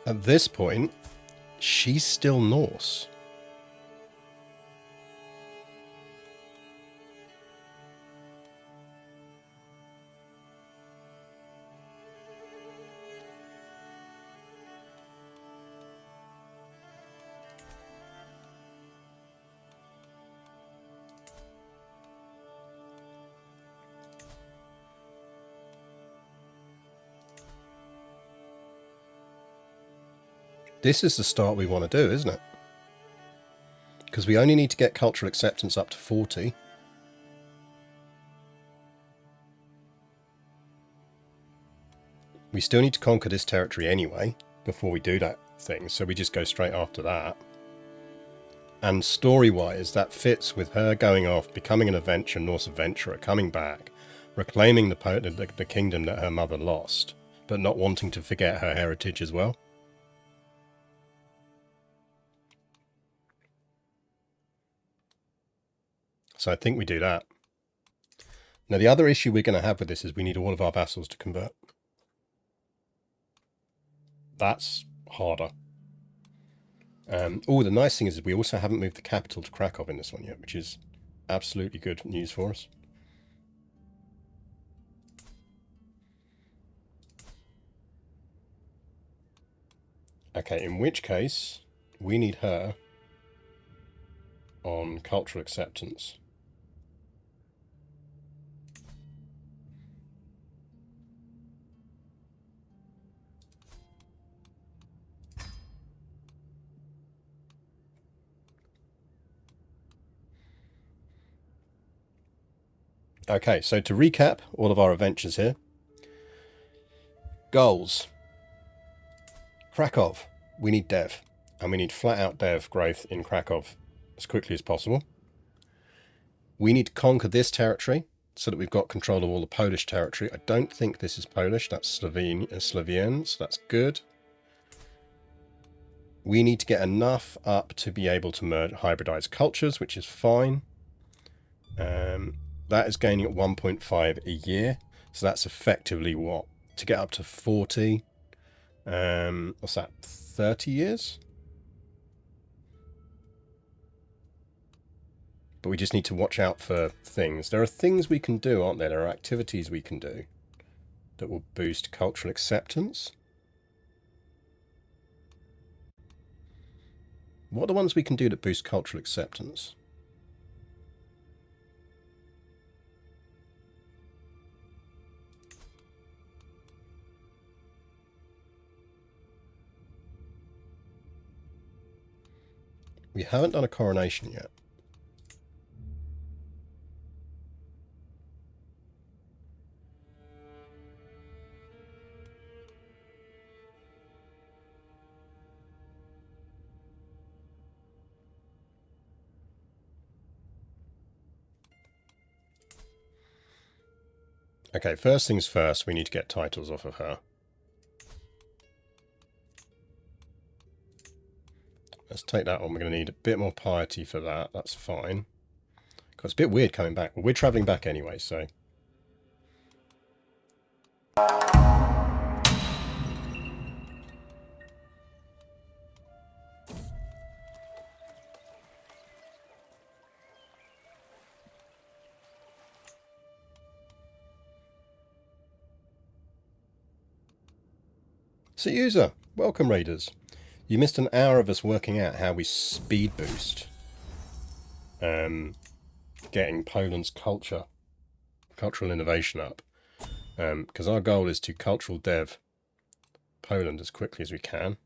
At this point, she's still Norse. This is the start we want to do, isn't it? Because we only need to get cultural acceptance up to 40. We still need to conquer this territory anyway, before we do that thing, so we just go straight after that. And story-wise, that fits with her going off, becoming an Norse adventurer, coming back, reclaiming the kingdom that her mother lost, but not wanting to forget her heritage as well. So I think we do that. Now, the other issue we're going to have with this is we need all of our vassals to convert. That's harder. The nice thing is we also haven't moved the capital to Krakow in this one yet, which is absolutely good news for us. Okay, in which case, we need her on cultural acceptance. Okay, so to recap all of our adventures here. Goals. Krakow, we need dev. And we need flat-out dev growth in Krakow as quickly as possible. We need to conquer this territory so that we've got control of all the Polish territory. I don't think this is Polish, that's Slovene, so that's good. We need to get enough up to be able to hybridize cultures, which is fine. That is gaining at 1.5 a year. So that's effectively what? To get up to 40. What's that? 30 years? But we just need to watch out for things. There are things we can do, aren't there? There are activities we can do that will boost cultural acceptance. What are the ones we can do that boost cultural acceptance? We haven't done a coronation yet. Okay, first things first, we need to get titles off of her. Let's take that on. We're going to need a bit more piety for that. That's fine. Because it's a bit weird coming back. Well, we're travelling back anyway, so... So user, welcome raiders. You missed an hour of us working out how we speed boost getting Poland's cultural innovation up. Because our goal is to cultural dev Poland as quickly as we can.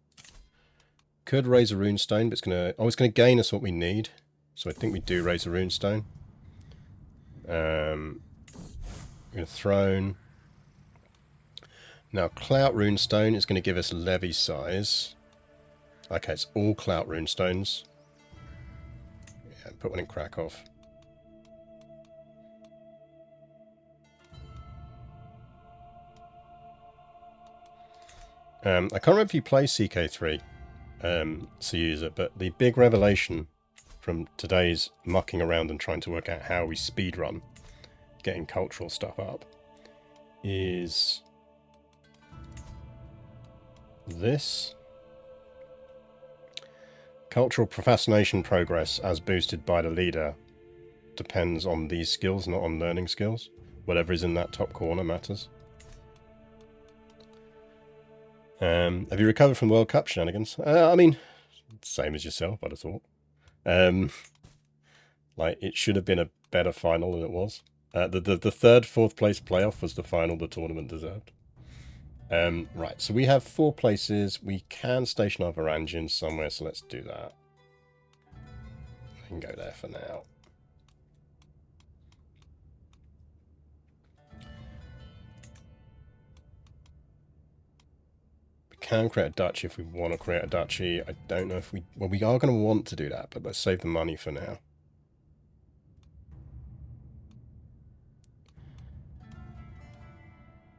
Could raise a runestone, but it's going to gain us what we need. So I think we do raise a runestone. We're going to throne. Now, Clout Runestone is going to give us levy size. Okay, it's all Clout runestones. Yeah, put one in Krakow. I can't remember if you play CK3, user, but the big revelation from today's mucking around and trying to work out how we speedrun getting cultural stuff up is this. Cultural fascination progress as boosted by the leader depends on these skills, not on learning skills. Whatever is in that top corner matters. Have you recovered from World Cup shenanigans? I mean, same as yourself, I'd have thought. Like, it should have been a better final than it was. The third, fourth place playoff was the final the tournament deserved. Right, so we have 4 places. We can station our Varangians somewhere, so let's do that. I can go there for now. We can create a duchy if we want to create a duchy. I don't know if we... Well, we are going to want to do that, but let's save the money for now.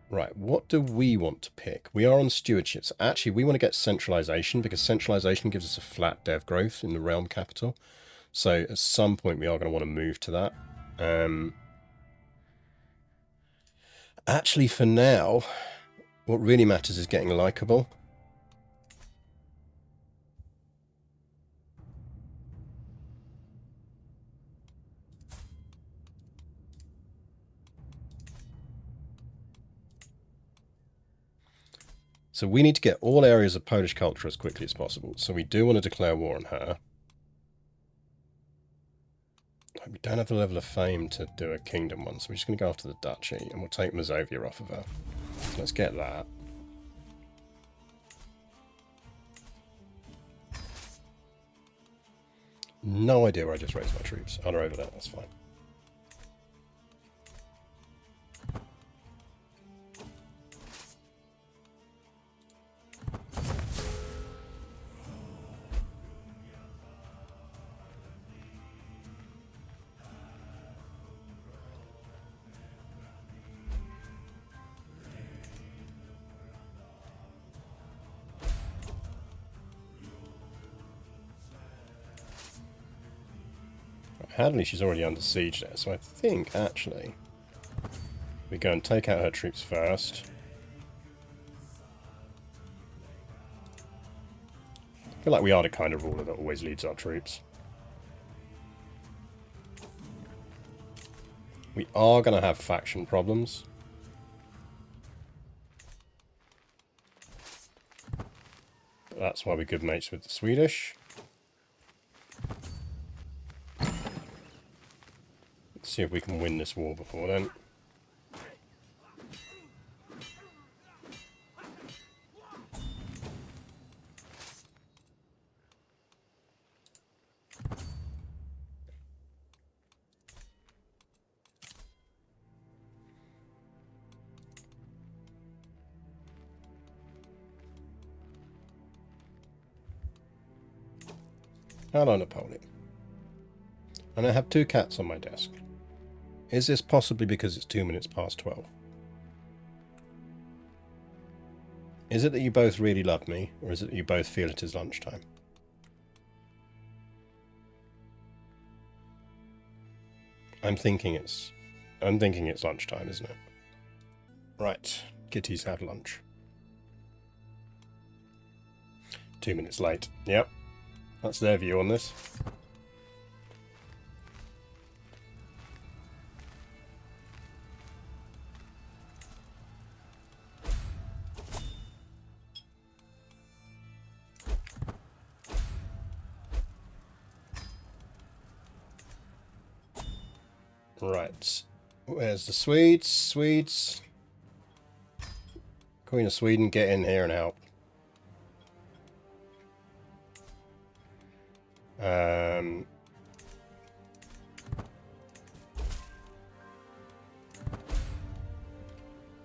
Right, what do we want to pick? We are on stewardships. Actually, we want to get centralization because centralization gives us a flat dev growth in the realm capital. So at some point we are going to want to move to that. Actually, for now, what really matters is getting likable. So we need to get all areas of Polish culture as quickly as possible. So we do want to declare war on her. We don't have the level of fame to do a kingdom one, so we're just going to go after the duchy, and we'll take Mazovia off of her. So let's get that. No idea where I just raised my troops. Oh, they're over there, that's fine. Hadley, she's already under siege there, so I think, actually, we go and take out her troops first. I feel like we are the kind of ruler that always leads our troops. We are going to have faction problems. But that's why we're good mates with the Swedish. See if we can win this war before then. Hello, Napoleon. And I have 2 cats on my desk. Is this possibly because it's 2 minutes past 12? Is it that you both really love me, or is it that you both feel it is lunchtime? I'm thinking it's lunchtime, isn't it? Right, kitties have lunch. 2 minutes late. Yep, that's their view on this. Right, where's the Swedes? Swedes. Queen of Sweden, get in here and help.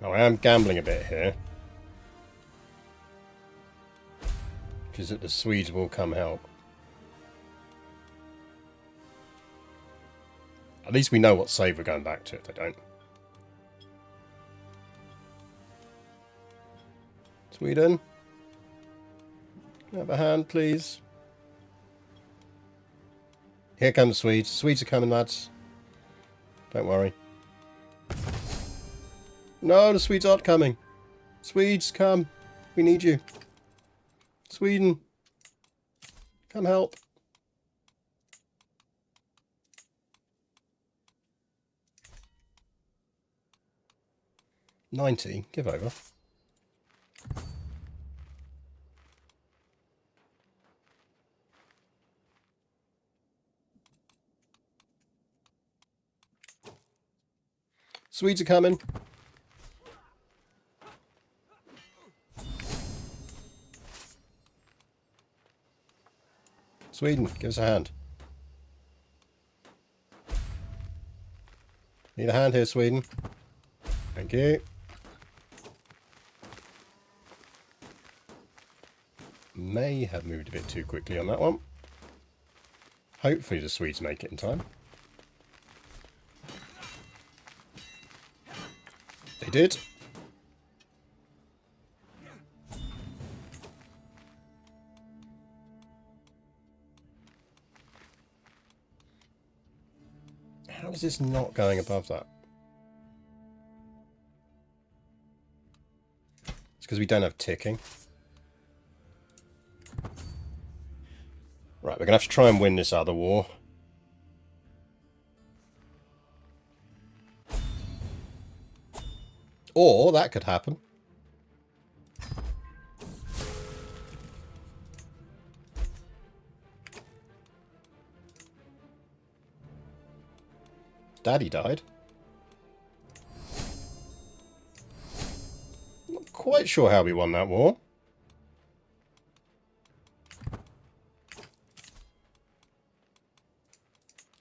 Oh, I am gambling a bit here. which is that the Swedes will come help. At least we know what save we're going back to if they don't. Sweden? Can I have a hand, please? Here come the Swedes. Swedes are coming, lads. Don't worry. No, the Swedes aren't coming. Swedes, come. We need you. Sweden. Come help. $90. Give over. Swedes are coming. Sweden, give us a hand. Need a hand here, Sweden. Thank you. May have moved a bit too quickly on that one. Hopefully the Swedes make it in time. They did. How is this not going above that? It's because we don't have ticking. Right, we're going to have to try and win this other war. Or that could happen. Daddy died. Not quite sure how we won that war.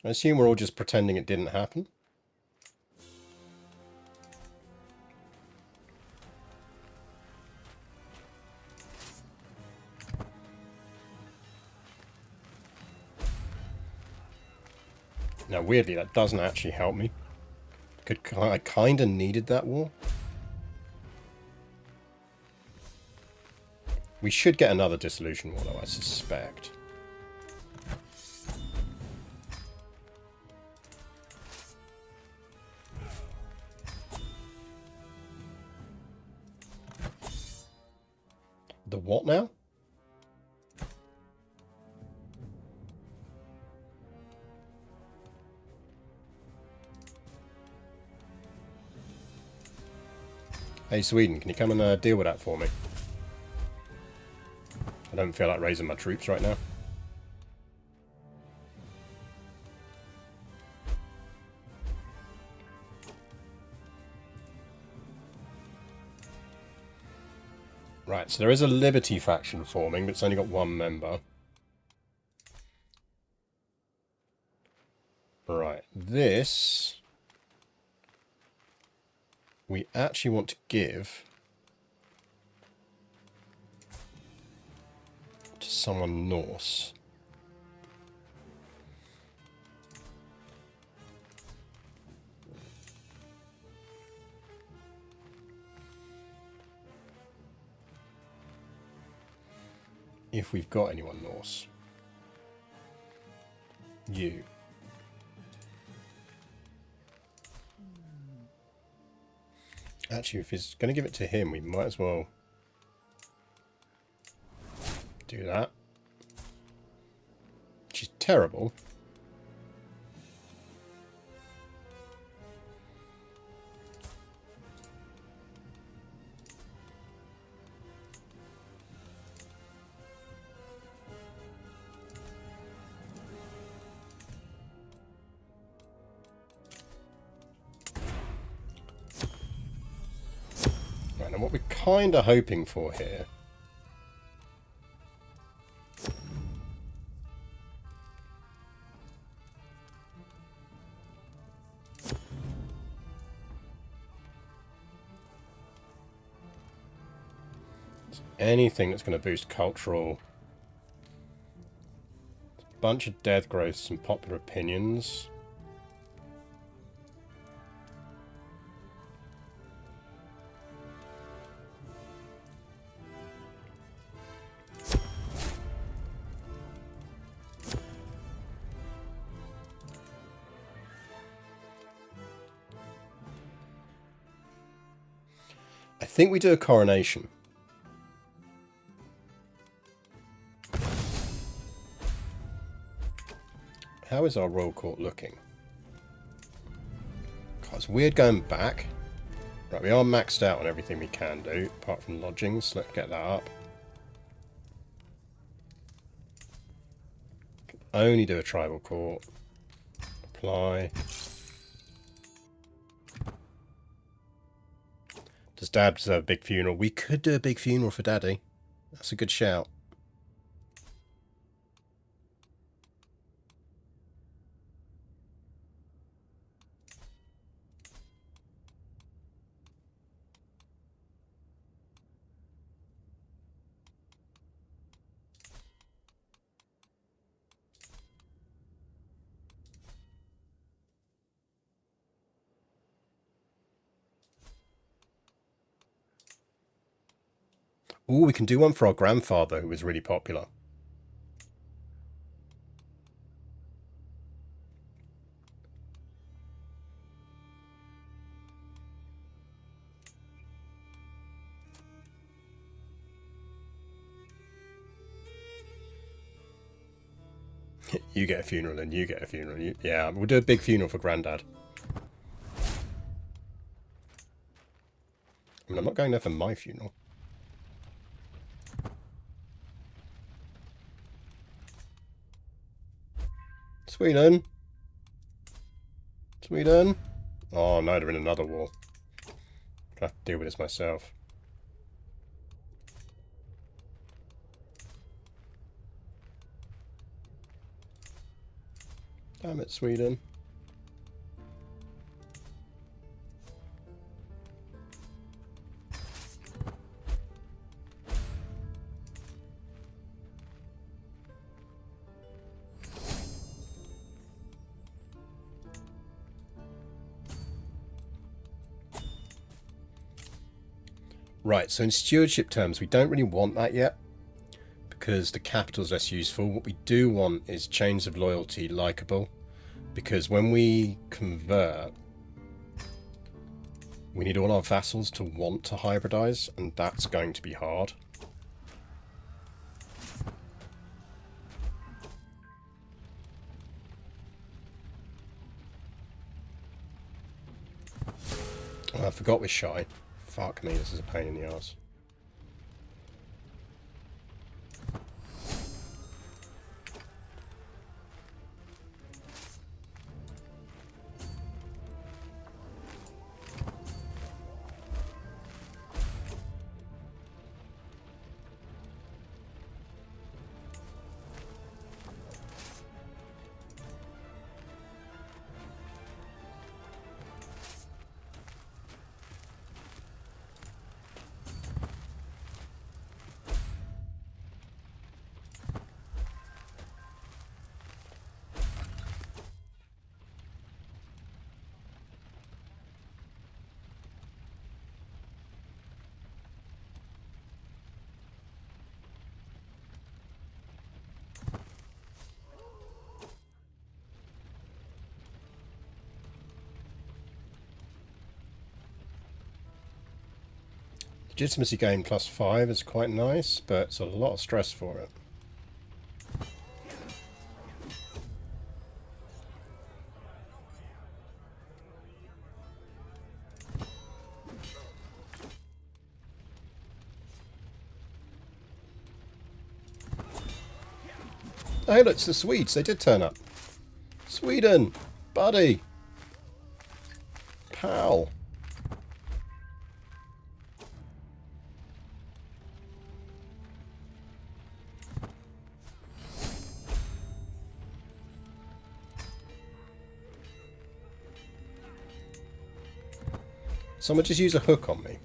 I assume we're all just pretending it didn't happen. Now, weirdly, that doesn't actually help me. I kind of needed that war. We should get another dissolution war, though, I suspect. The what now? Hey, Sweden, can you come and deal with that for me? I don't feel like raising my troops right now. Right, so there is a Liberty faction forming, but it's only got one member. Right, this we actually want to give to someone Norse. If we've got anyone Norse. You. Actually, if he's going to give it to him, we might as well do that. Which is terrible. Right, and what we're kind of hoping for here is anything that's going to boost cultural bunch of death growths and popular opinions. I think we do a coronation. How is our royal court looking? God, it's weird going back. Right, we are maxed out on everything we can do, apart from lodgings. Let's get that up. Can only do a tribal court. Apply. Does Dad deserve a big funeral? We could do a big funeral for Daddy. That's a good shout. Ooh, we can do one for our grandfather who was really popular. You get a funeral and you get a funeral. Yeah, we'll do a big funeral for Grandad. I mean, I'm not going there for my funeral. Sweden. Sweden. Oh no, they're in another war. I have to deal with this myself. Damn it, Sweden. Right, so in stewardship terms, we don't really want that yet, because the capital's less useful. What we do want is chains of loyalty likable, because when we convert, we need all our vassals to want to hybridize, and that's going to be hard. Oh, I forgot we're shy. Fuck me, this is a pain in the arse. Legitimacy gain +5 is quite nice, but it's a lot of stress for it. Oh, hey, look, it's the Swedes. They did turn up. Sweden! Buddy! Pal! Someone just use a hook on me.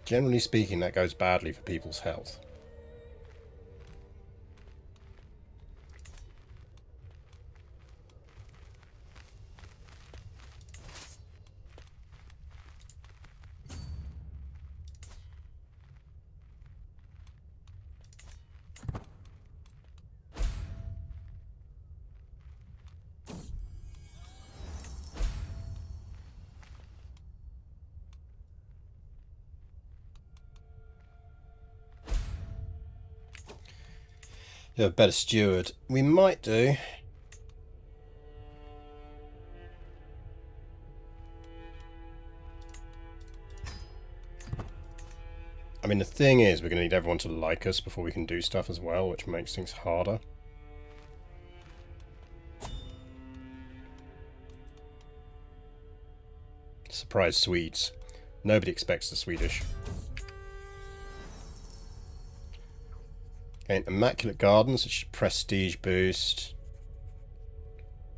Generally speaking, that goes badly for people's health. Do a better steward. We might do. I mean, the thing is, we're going to need everyone to like us before we can do stuff as well, which makes things harder. Surprise Swedes. Nobody expects the Swedish. Okay, Immaculate Gardens, which is prestige boost.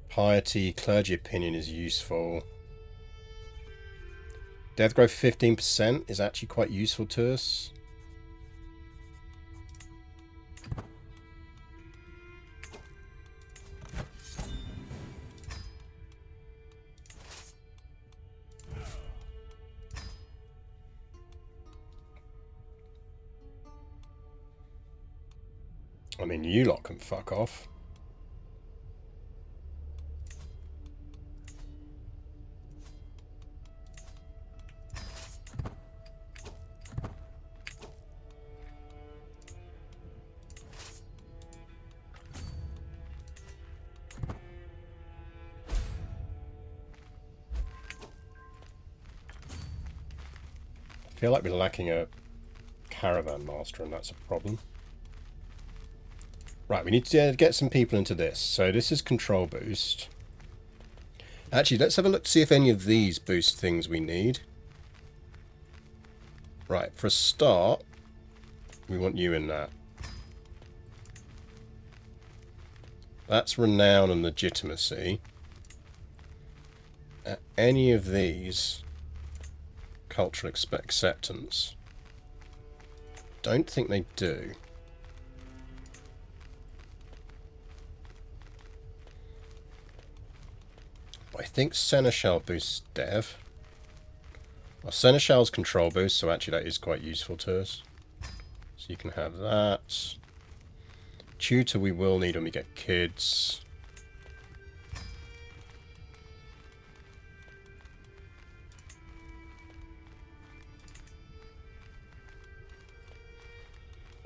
Piety, clergy opinion is useful. Death growth 15% is actually quite useful to us. I mean, you lot can fuck off. I feel like we're lacking a caravan master, and that's a problem. Right, we need to get some people into this. So this is control boost. Actually, let's have a look to see if any of these boost things we need. Right, for a start, we want you in that. That's renown and legitimacy. Any of these, cultural acceptance. Don't think they do. I think Seneschal boosts Dev. Well, Seneschal's control boost, so actually that is quite useful to us. So you can have that. Tutor we will need when we get kids.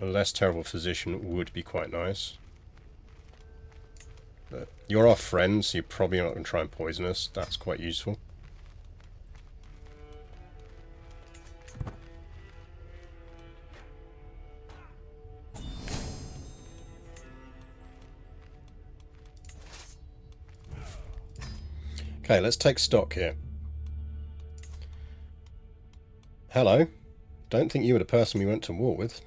A less terrible physician would be quite nice. But you're our friend, so you're probably not going to try and poison us. That's quite useful. Okay, let's take stock here. Hello. Don't think you were the person we went to war with.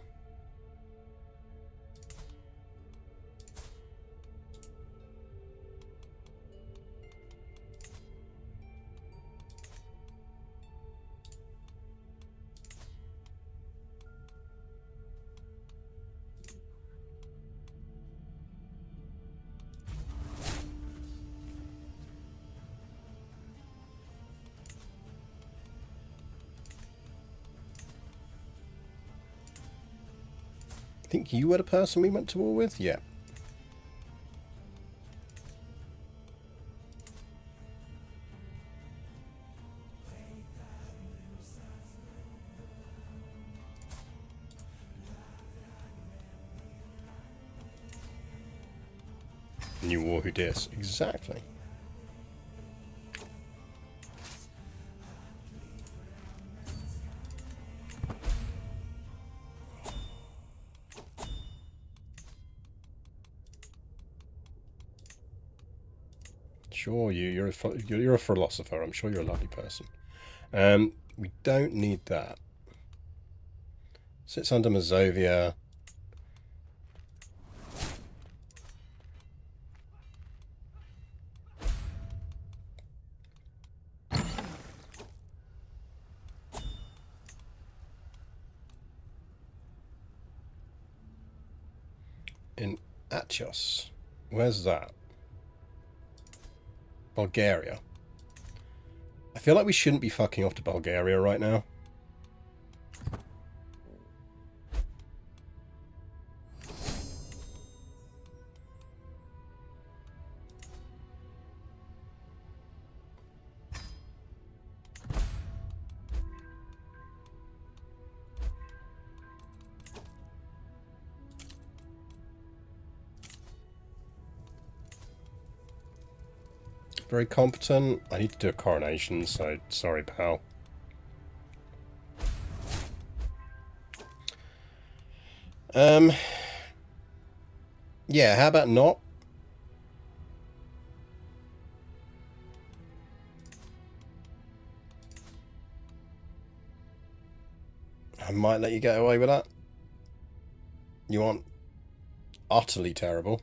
I think you were the person we went to war with? Yeah. New war who dis. Exactly. Sure, you're a philosopher. I'm sure you're a lovely person. We don't need that. Sits under Mazovia. In Achios. Where's that? Bulgaria. I feel like we shouldn't be fucking off to Bulgaria right now. very competent. I need to do a coronation, so sorry, pal. Yeah, how about not? I might let you get away with that. You aren't utterly terrible.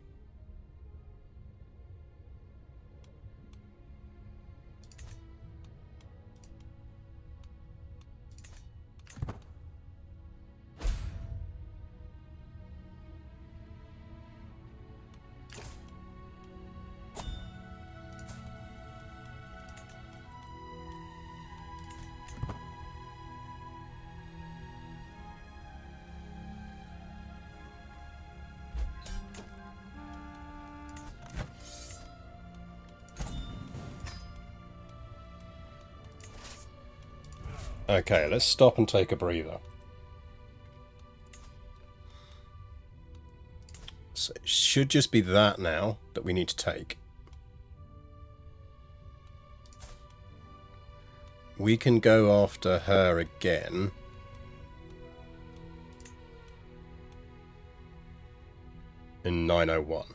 Okay, let's stop and take a breather. So it should just be that now that we need to take. We can go after her again. In 901.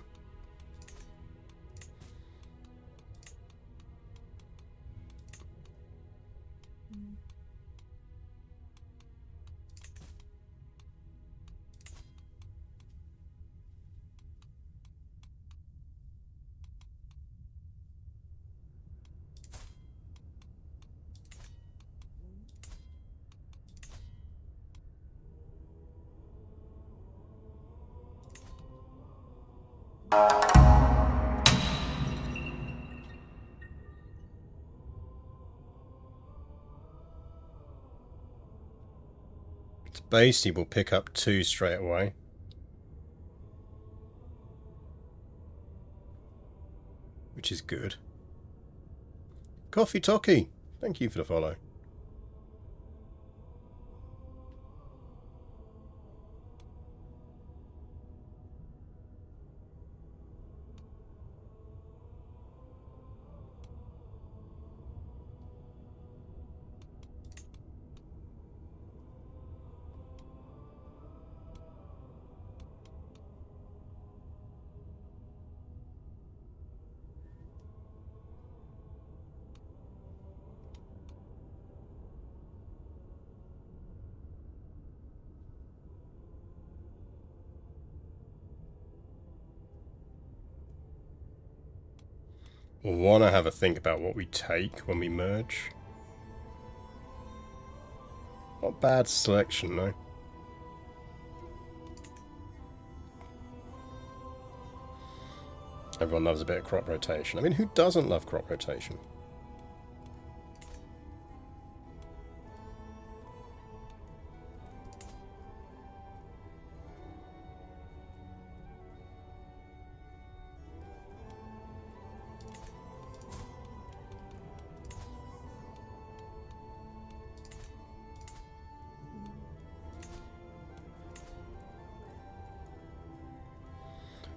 Basically, we'll pick up 2 straight away. Which is good. Coffee Toki, thank you for the follow. We'll want to have a think about what we take when we merge. Not bad selection, though. Everyone loves a bit of crop rotation. I mean, who doesn't love crop rotation?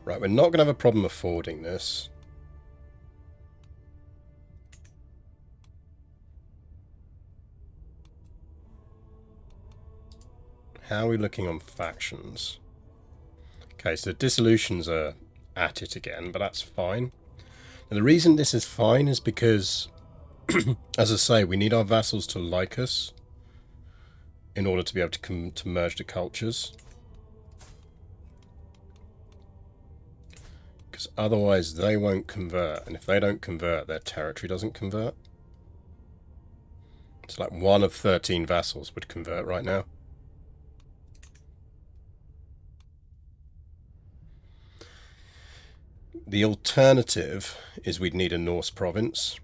Right, we're not going to have a problem affording this. How are we looking on factions? Okay, so the dissolutions are at it again, but that's fine. And the reason this is fine is because, as I say, we need our vassals to like us in order to be able to merge the cultures. Because otherwise they won't convert, and if they don't convert, their territory doesn't convert. It's like 1 of 13 vassals would convert right now. The alternative is we'd need a Norse province.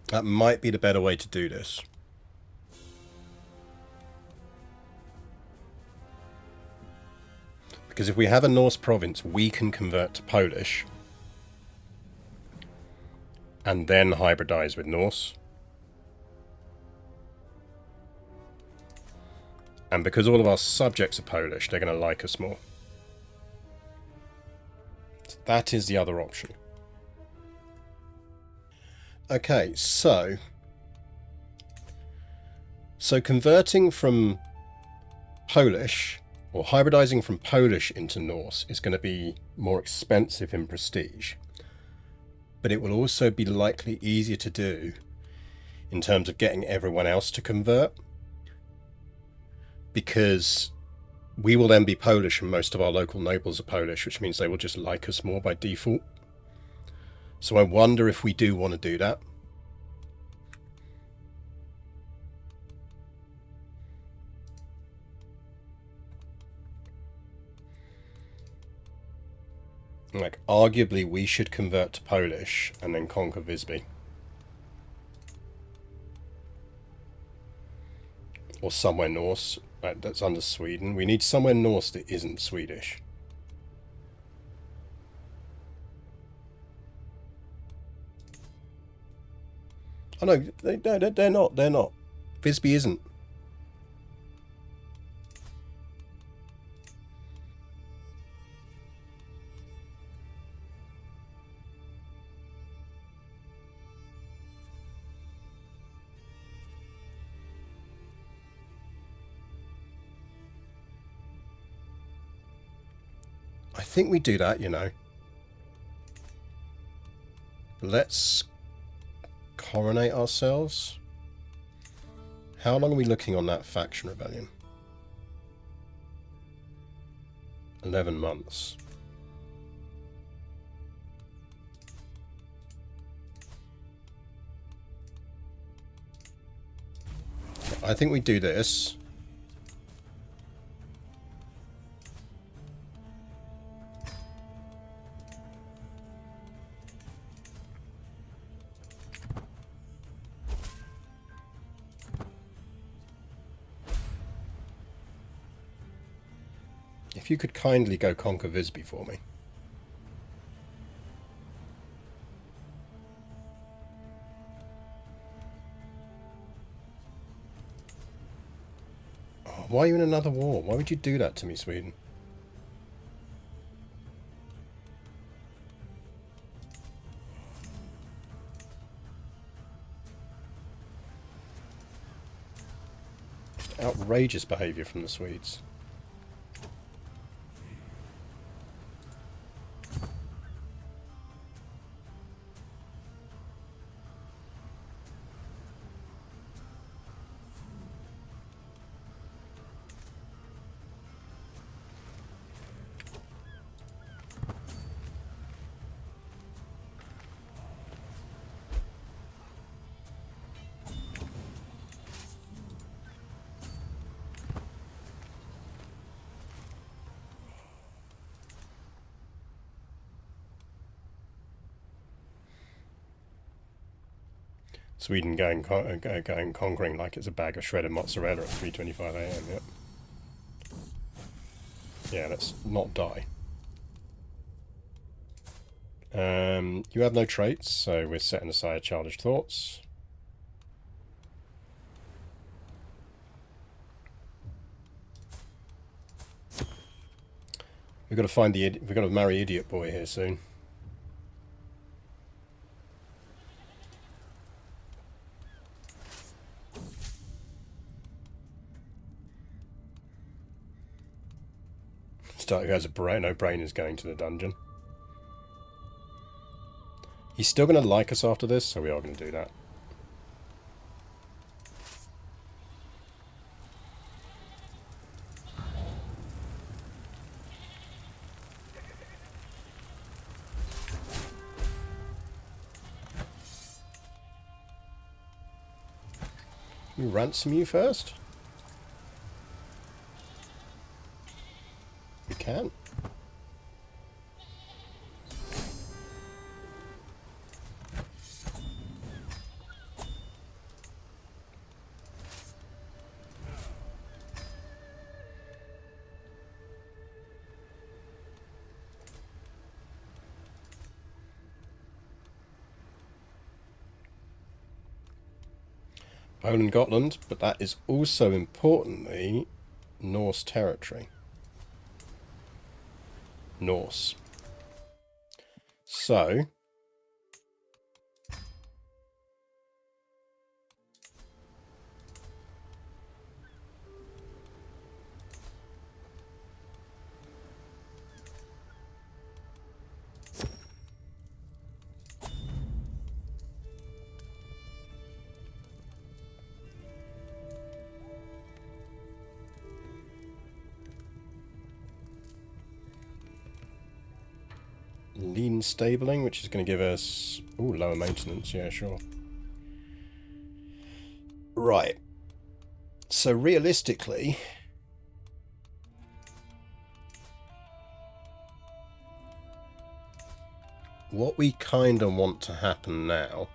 That might be the better way to do this. Because if we have a Norse province, we can convert to Polish and then hybridize with Norse. And because all of our subjects are Polish, they're going to like us more. So that is the other option. Okay, so converting from Polish, or hybridizing from Polish into Norse, is going to be more expensive in prestige. But it will also be likely easier to do in terms of getting everyone else to convert, because we will then be Polish and most of our local nobles are Polish, which means they will just like us more by default. So I wonder if we do want to do that. Like, arguably we should convert to Polish and then conquer Visby. Or somewhere Norse that's under Sweden. We need somewhere Norse that isn't Swedish. Oh no, they're not. They're not. Visby isn't. I think we do that, you know. Let's coronate ourselves. How long are we looking on that faction rebellion? 11 months. I think we do this. If you could kindly go conquer Visby for me. Oh, why are you in another war? Why would you do that to me, Sweden? Just outrageous behaviour from the Swedes. Sweden going conquering like it's a bag of shredded mozzarella at 3:25 a.m. Yep. Yeah, let's not die. You have no traits, so we're setting aside childish thoughts. We've got to find we've got to marry Idiot Boy here soon. Who has a brain, no brain is going to the dungeon. He's still going to like us after this, so we are going to do that. We ransom you first? We can. Poland, Gotland, but that is also importantly Norse territory. Norse. So lean stabling, which is going to give us lower maintenance. Yeah, sure. Right. So realistically, what we kind of want to happen now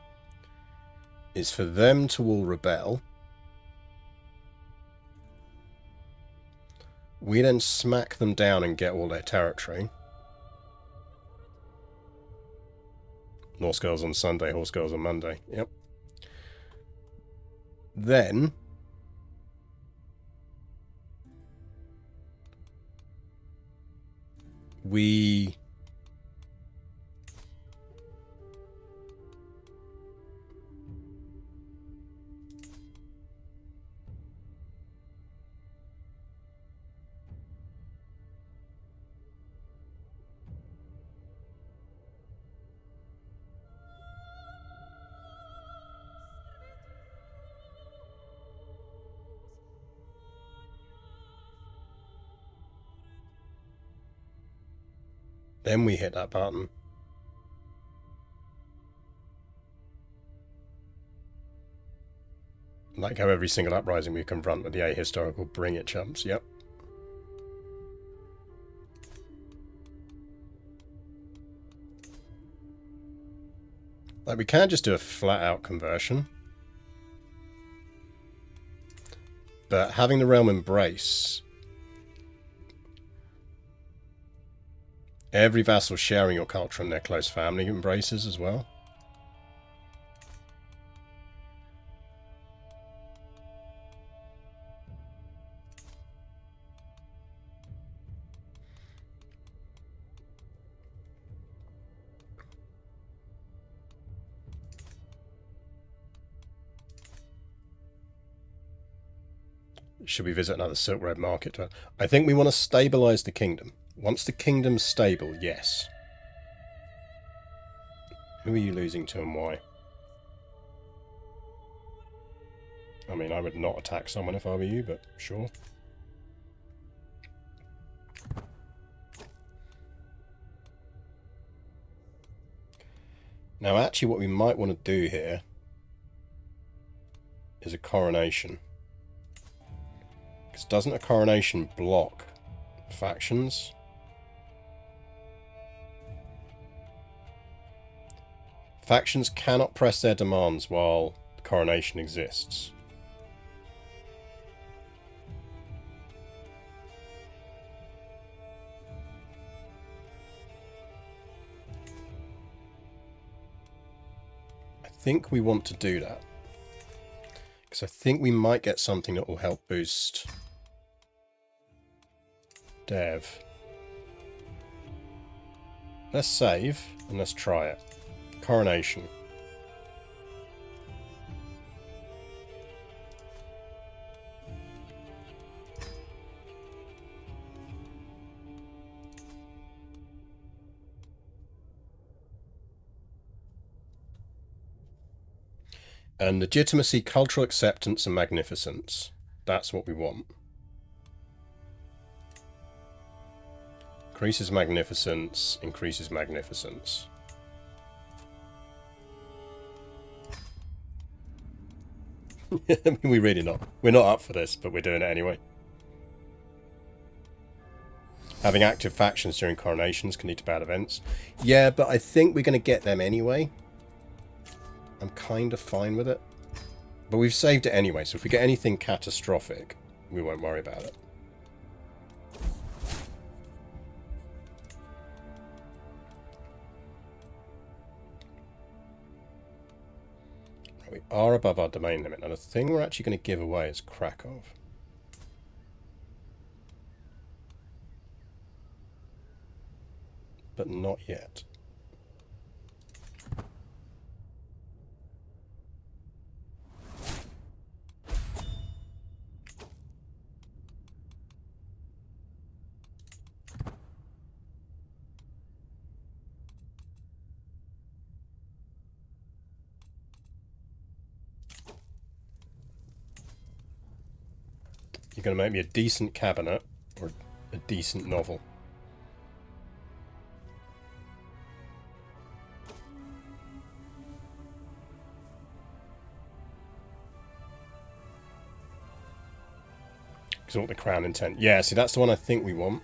is for them to all rebel. We then smack them down and get all their territory. Norse girls on Sunday, horse girls on Monday. Yep. Then we hit that button. Like how every single uprising we confront with the ahistorical bring it chumps. Yep. Like we can just do a flat out conversion. But having the realm embrace, every vassal sharing your culture and their close family embraces as well. Should we visit another Silk Road market? I think we want to stabilize the kingdom. Once the kingdom's stable, yes. Who are you losing to and why? I mean, I would not attack someone if I were you, but sure. Now, actually, what we might want to do here is a coronation. Because doesn't a coronation block factions? Factions cannot press their demands while the coronation exists. I think we want to do that. Because I think we might get something that will help boost Dev. Let's save and let's try it. Coronation. And legitimacy, cultural acceptance, and magnificence. That's what we want. Increases magnificence, increases magnificence. We really not. We're not up for this, but we're doing it anyway. Having active factions during coronations can lead to bad events. Yeah, but I think we're going to get them anyway. I'm kind of fine with it. But we've saved it anyway, so if we get anything catastrophic, we won't worry about it. We are above our domain limit. Now the thing we're actually going to give away is Krakow. but not yet. You're going to make me a decent cabinet or a decent novel. Exalt the Crown Intent. Yeah, see, that's the one I think we want.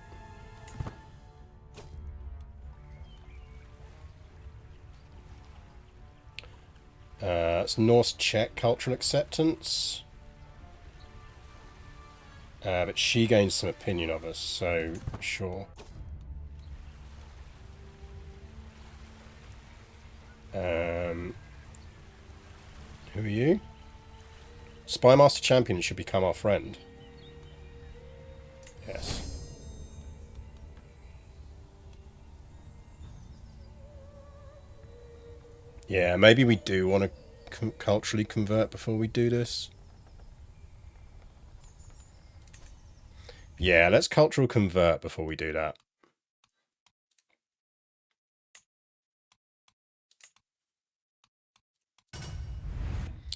It's Norse Czech cultural acceptance. But she gains some opinion of us, so sure. Who are you? Spymaster Champion should become our friend. Yes. Yeah, maybe we do want to culturally convert before we do this. Yeah, let's cultural convert before we do that.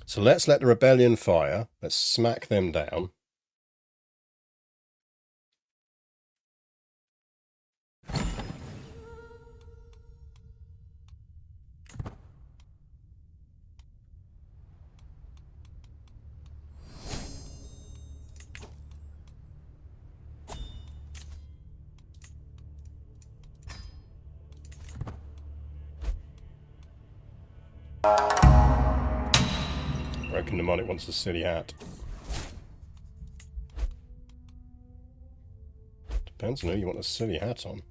So let's let the rebellion fire. Let's smack them down. Broken Mnemonic wants a silly hat. Depends on who you want a silly hat on.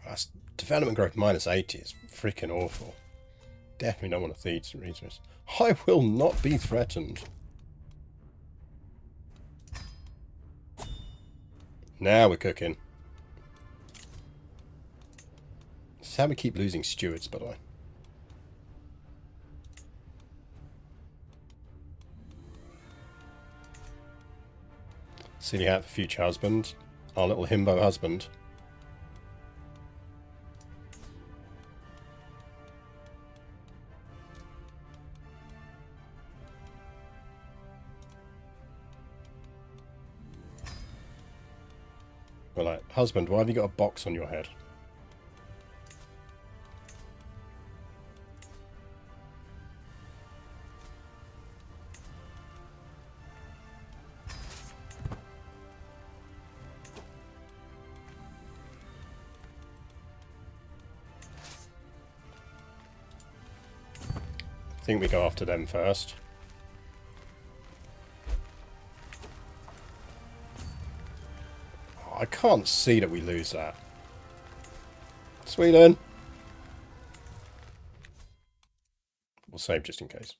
That's development growth minus 80 is freaking awful. Definitely don't want to feed some resources. I will not be threatened. Now we're cooking. This is how we keep losing stewards, by the way. Silly hat for future husband. Our little himbo husband. We're like, husband, why have you got a box on your head? I think we go after them first. I can't see that we lose that. Sweden! We'll save just in case.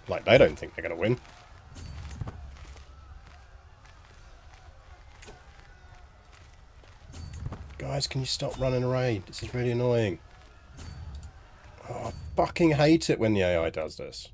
Like, they don't think they're going to win. Guys, can you stop running away? This is really annoying. Oh, I fucking hate it when the AI does this.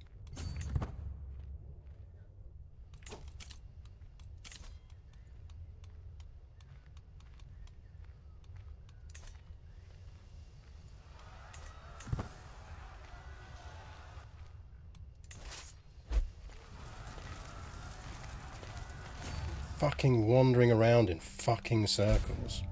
Fucking wandering around in fucking circles.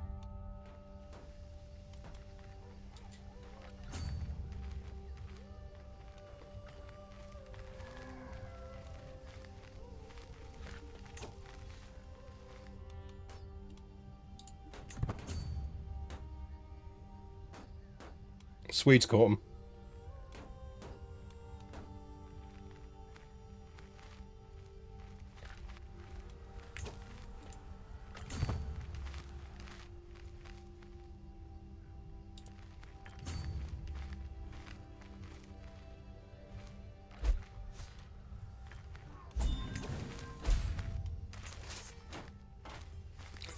Swedes caught him.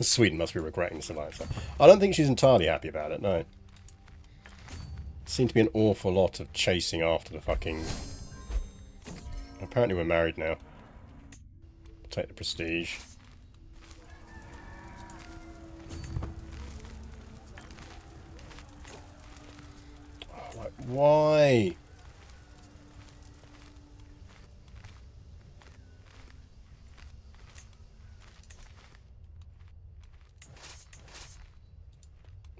Sweden must be regretting this alliance. I don't think she's entirely happy about it, no. Seemed to be an awful lot of chasing after the fucking... Apparently we're married now. Take the prestige. Oh, like, why?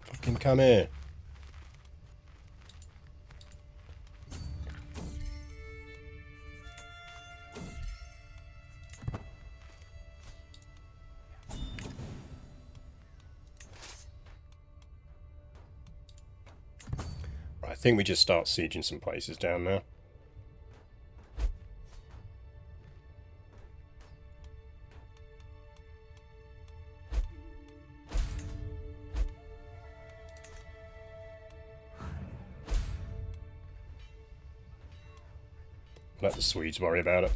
Fucking come here. I think we just start sieging some places down there. Let the Swedes worry about it.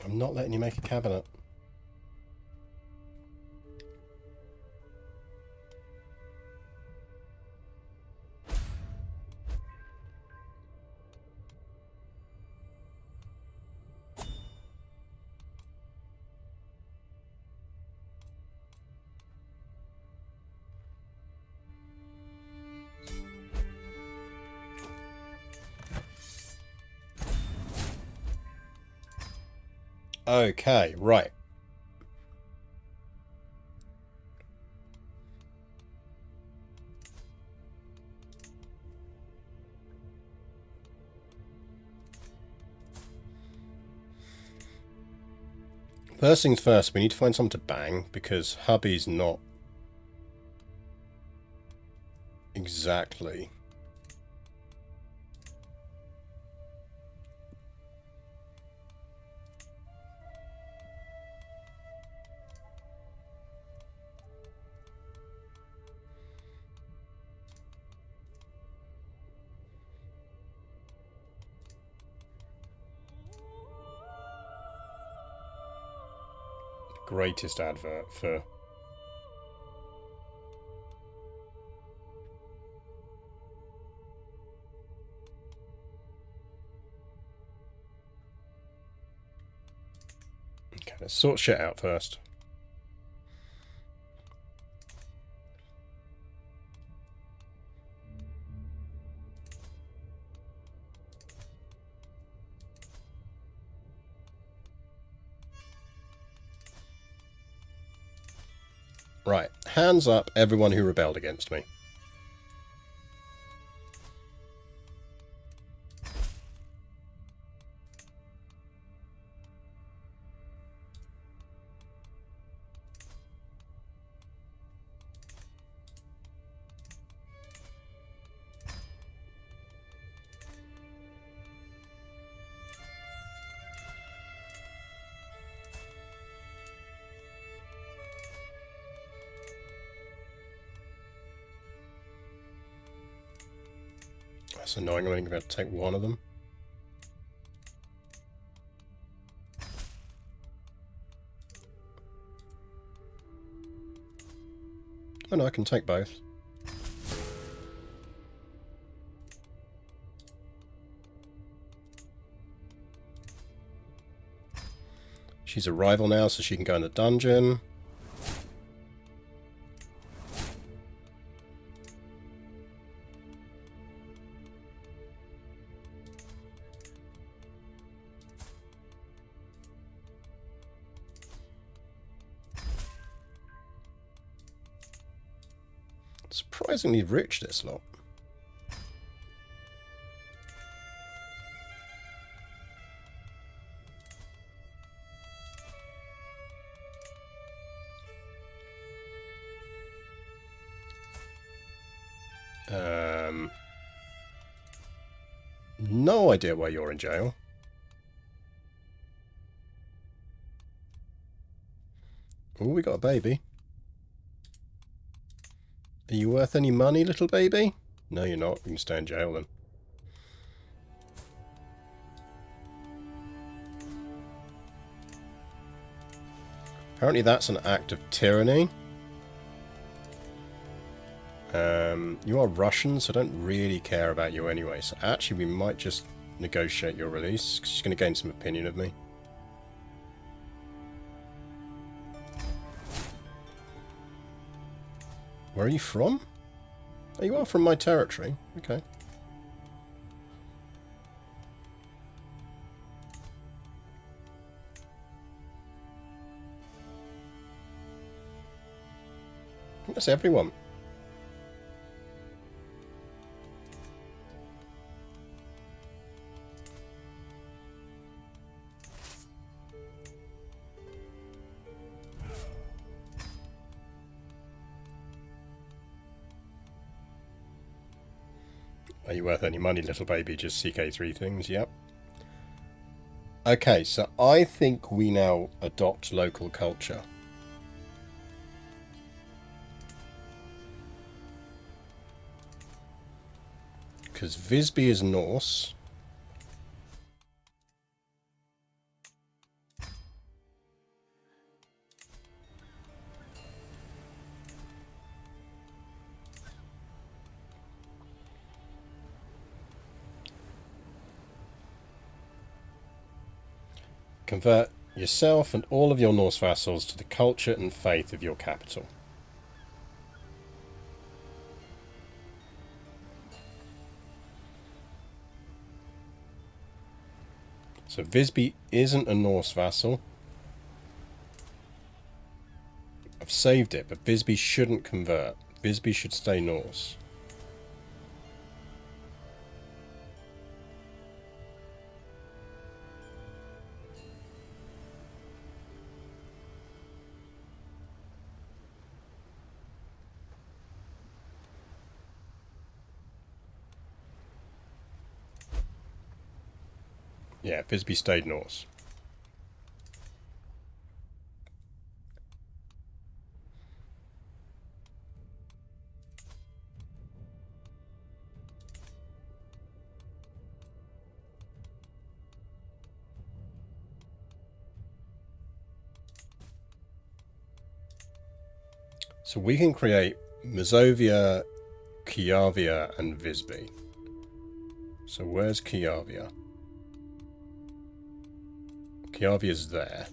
I'm not letting you make a cabinet. Okay, right. First things first, we need to find something to bang, because hubby's not exactly... greatest advert for... Okay, let's sort shit out first. Right, hands up everyone who rebelled against me. That's annoying, I'm only going to take one of them. Oh no, I can take both. She's a rival now, so she can go in the dungeon. Surprisingly rich, this lot. No idea why you're in jail. Oh, we got a baby. Are you worth any money, little baby? No, you're not. You can stay in jail then. Apparently that's an act of tyranny. You are Russian, so I don't really care about you anyway. So actually we might just negotiate your release, because she's going to gain some opinion of me. Where are you from? Oh, you are from my territory. Okay. That's everyone. Are you worth any money, little baby? Just CK3 things, yep. Okay, so I think we now adopt local culture. Because Visby is Norse. Convert yourself and all of your Norse vassals to the culture and faith of your capital. So Visby isn't a Norse vassal. I've saved it, but Visby shouldn't convert. Visby should stay Norse. Yeah, Visby stayed Norse. So we can create Mazovia, Kuyavia, and Visby. So where's Kuyavia? Kuyavia's there.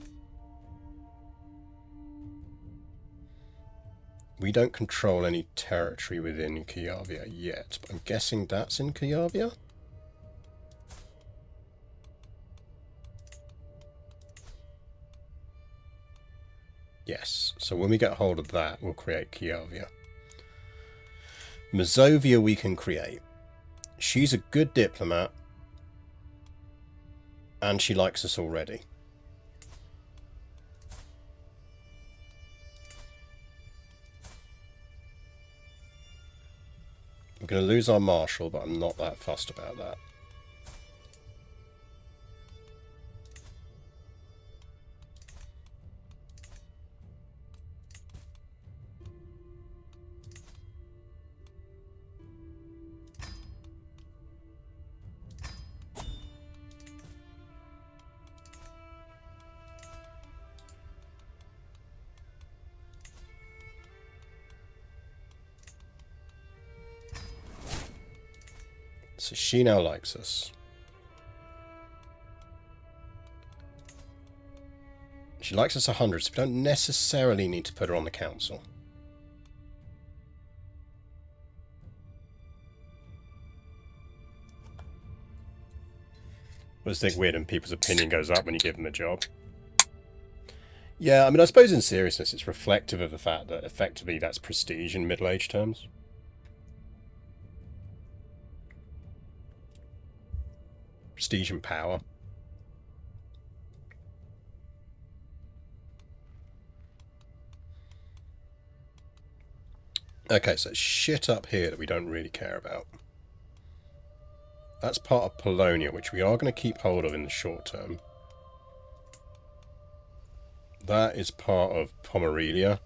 We don't control any territory within Kuyavia yet, but I'm guessing that's in Kuyavia? Yes, so when we get hold of that, we'll create Kuyavia. Mazovia we can create. She's a good diplomat, and she likes us already. We're going to lose our marshal, but I'm not that fussed about that. So she now likes us. She likes us 100, so we don't necessarily need to put her on the council. I just think weird when people's opinion goes up when you give them a job. Yeah, I mean, I suppose in seriousness it's reflective of the fact that effectively that's prestige in Middle Age terms. prestige and power. Okay, so shit up here that we don't really care about. That's part of Polonia, which we are going to keep hold of in the short term. That is part of Pomerelia.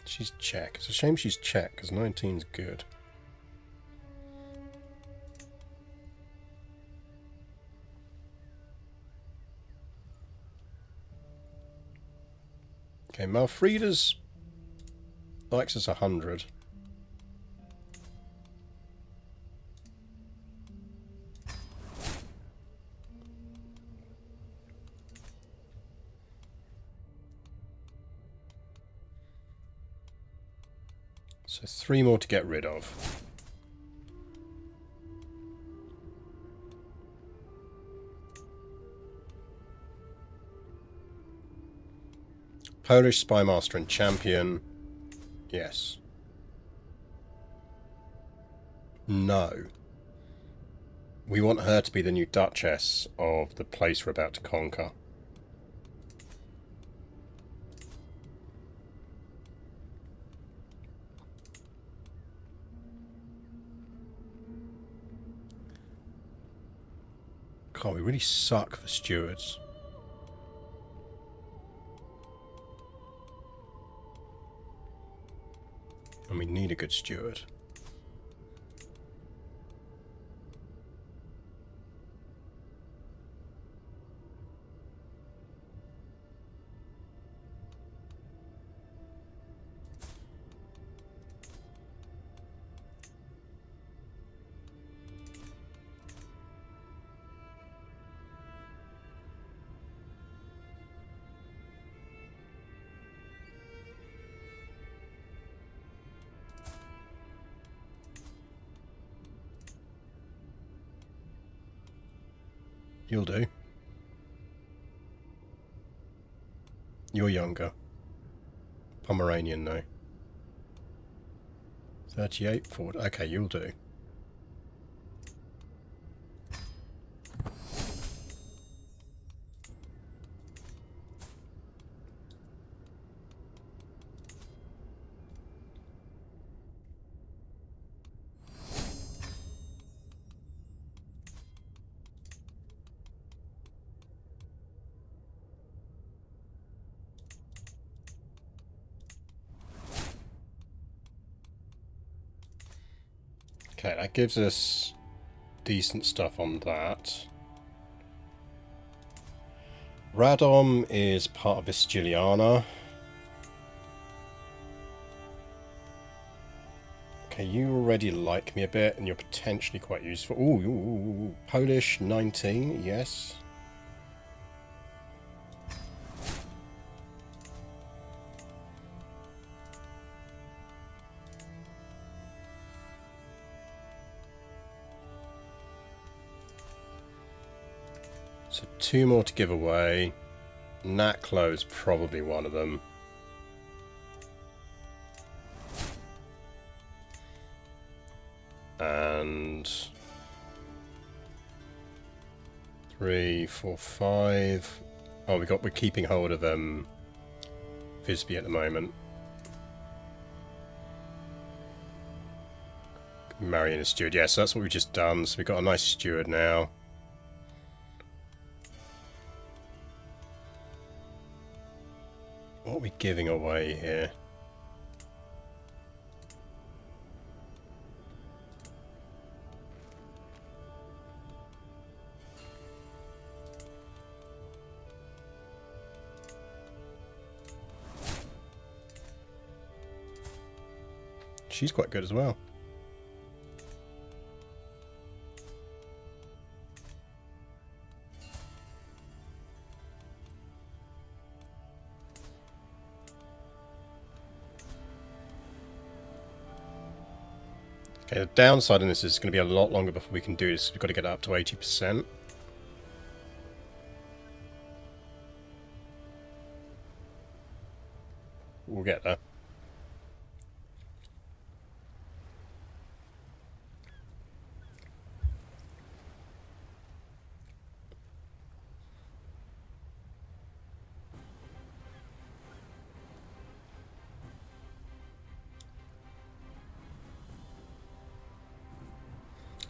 She's Czech. It's a shame she's Czech, because 19's good. Okay, Malfrida's likes us 100. So 3 more to get rid of. Polish Spymaster and Champion. Yes. No. We want her to be the new Duchess of the place we're about to conquer. God, we really suck for stewards. And we need a good steward. You'll do. You're younger. Pomeranian, though. 38 forward. Okay, you'll do. Okay, that gives us decent stuff on that. Radom is part of Vistiliana. Okay, you already like me a bit, and you're potentially quite useful. Ooh, Polish 19, yes. So 2 more to give away. Naklo is probably one of them. And 3, 4, 5. Oh, we're keeping hold of Visby at the moment. Marrying a steward. Yeah, so that's what we've just done. So we've got a nice steward now. What are we giving away here? She's quite good as well. Okay, the downside in this is going to be a lot longer before we can do this. We've got to get it up to 80%. We'll get there.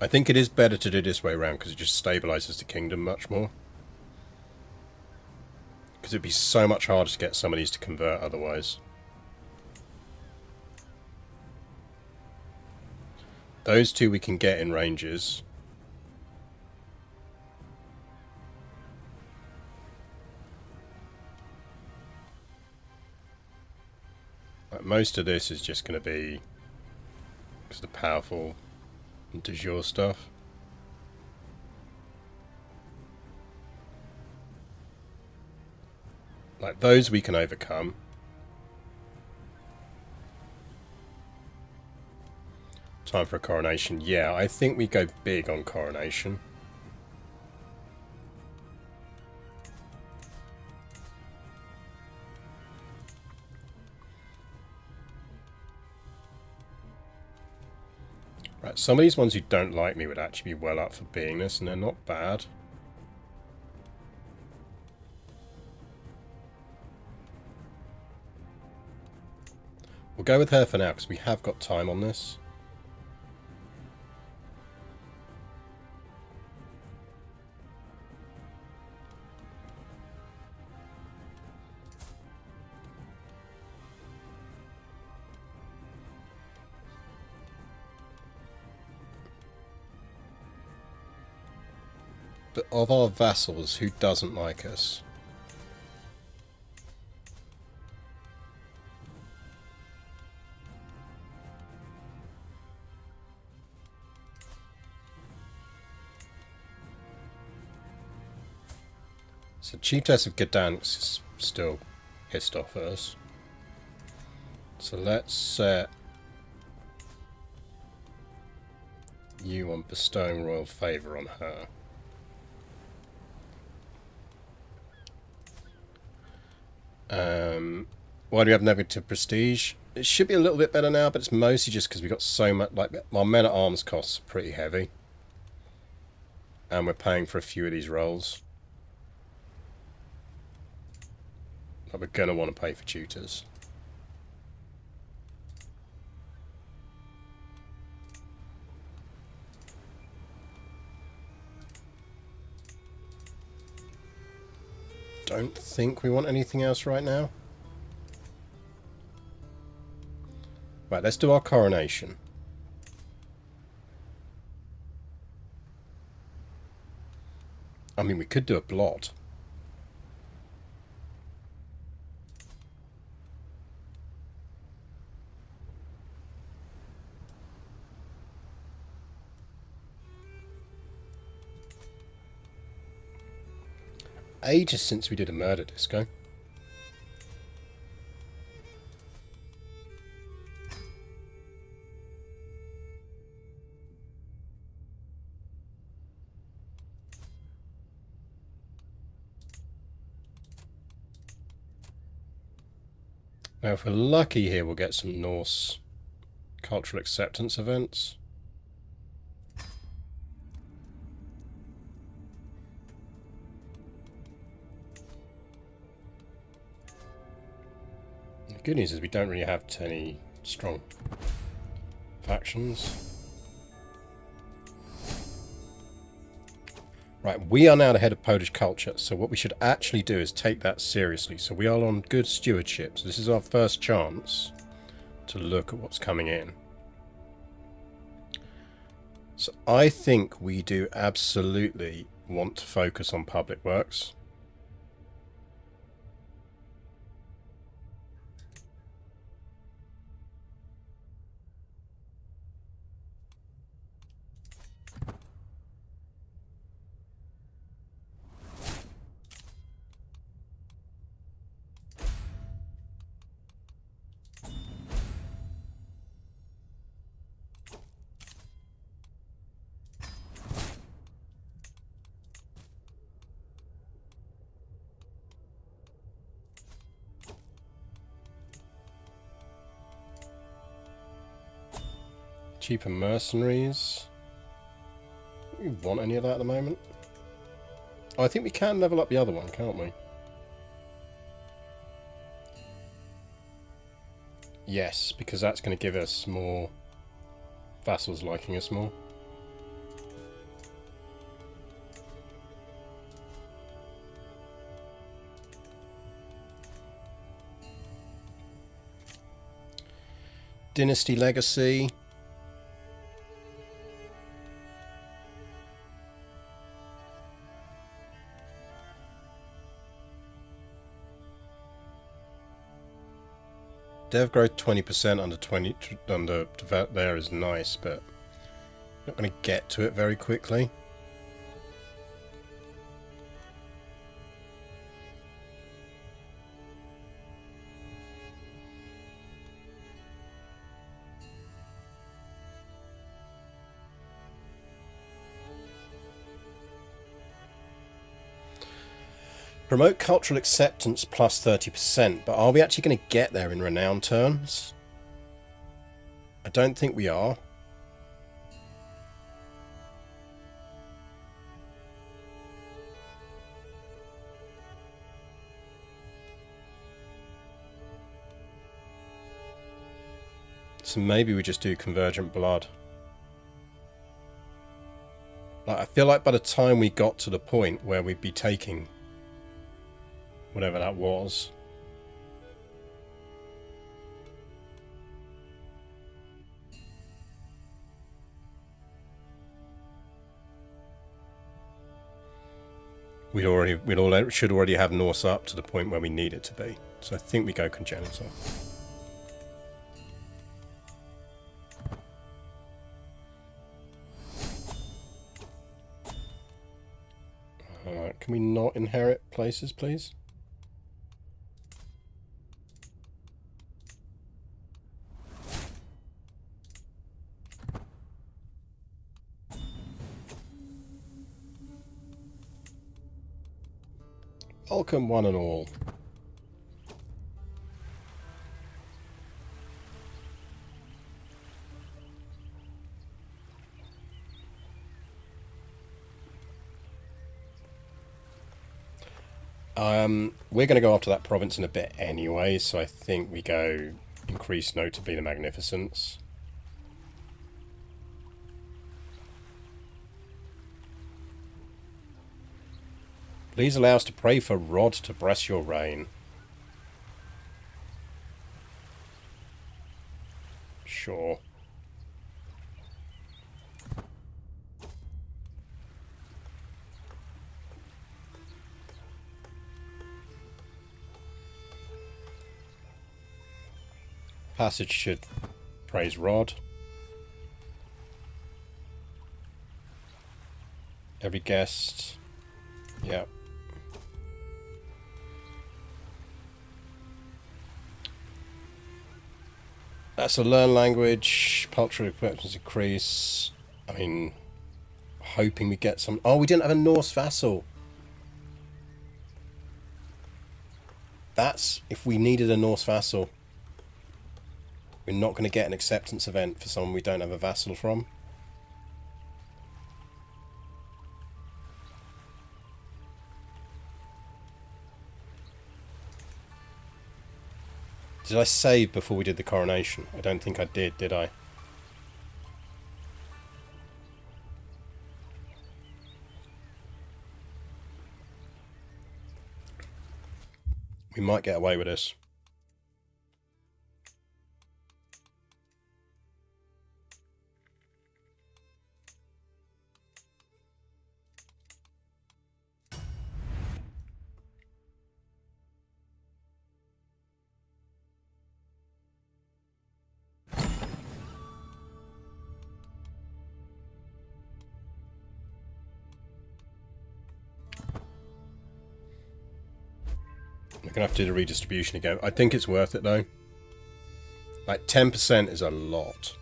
I think it is better to do this way around because it just stabilises the kingdom much more. Because it'd be so much harder to get some of these to convert otherwise. Those two we can get in ranges. Like most of this is just going to be because the powerful de jure stuff. Like those we can overcome. Time for a coronation. Yeah, I think we go big on coronation. Right, some of these ones who don't like me would actually be well up for being this, and they're not bad. We'll go with her for now, because we have got time on this. But of our vassals, who doesn't like us? So Chiefess of Gdansk is still pissed off at us. So let's set you on bestowing royal favour on her. Why do we have negative prestige? It should be a little bit better now, but it's mostly just because we got so much. Like our men at arms costs are pretty heavy, and we're paying for a few of these roles. But we're gonna want to pay for tutors. Don't think we want anything else right now. Right, let's do our coronation. I mean, we could do a blot. Ages since we did a murder disco. Now, if we're lucky here, we'll get some Norse cultural acceptance events. The good news is we don't really have any strong factions. Right, we are now the head of Polish culture, so what we should actually do is take that seriously. So we are on good stewardship, so this is our first chance to look at what's coming in. So I think we do absolutely want to focus on public works. cheaper mercenaries. Do we want any of that at the moment? Oh, I think we can level up the other one, can't we? Yes, because that's going to give us more vassals liking us more. Dynasty Legacy. Dev growth 20% under there is nice, but not going to get to it very quickly. Promote cultural acceptance plus 30%, but are we actually going to get there in renown terms? I don't think we are. So maybe we just do convergent blood. Like, I feel like by the time we got to the point where we'd be taking whatever that was, should already have Norse up to the point where we need it to be. So I think we go congenital. Can we not inherit places, please? Welcome one and all. We're going to go after that province in a bit anyway, so I think we go increase notably the magnificence. Please allow us to pray for Rod to bless your reign. Sure. Passage should praise Rod. Every guest. Yeah. That's a learn language. Cultural acceptance increase. I mean, hoping we get some. Oh, we didn't have a Norse vassal. That's if we needed a Norse vassal. We're not going to get an acceptance event for someone we don't have a vassal from. Did I save before we did the coronation? I don't think I did I? We might get away with this. We're going to have to do the redistribution again. I think it's worth it though. Like 10% is a lot.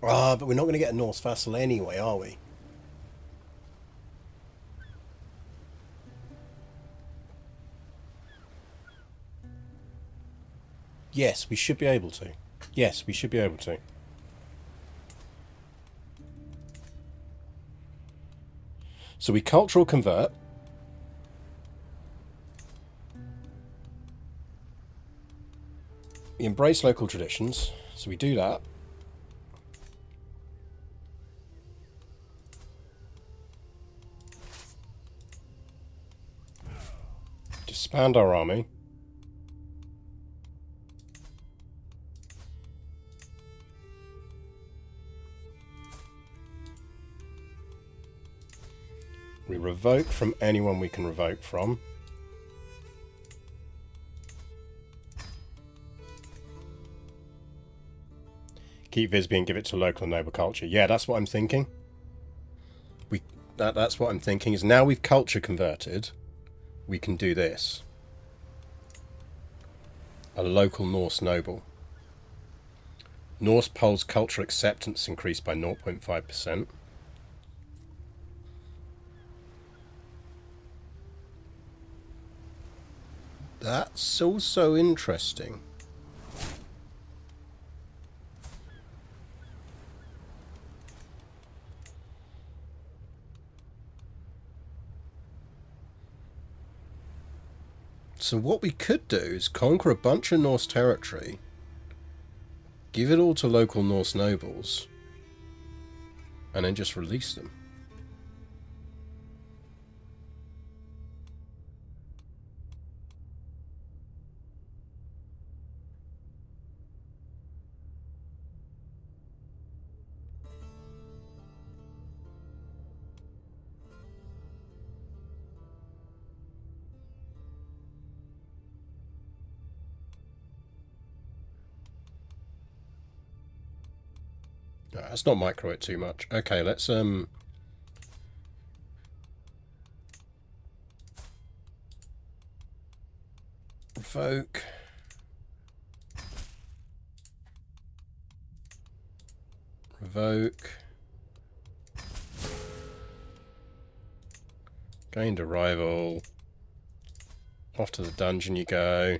Ah, but we're not going to get a Norse vassal anyway, are we? Yes, we should be able to. Yes, we should be able to. So we cultural convert. We embrace local traditions. So we do that. Disband our army. We revoke from anyone we can revoke from. Keep Visby and give it to local and noble culture. Yeah, that's what I'm thinking. That's what I'm thinking, is now we've culture converted, we can do this. A local Norse noble. Norse Poles cultural acceptance increased by 0.5%. That's also interesting. So what we could do is conquer a bunch of Norse territory, give it all to local Norse nobles, and then just release them. No, let's not micro it too much. Okay, let's revoke. Revoke. Gained a rival. Off to the dungeon you go.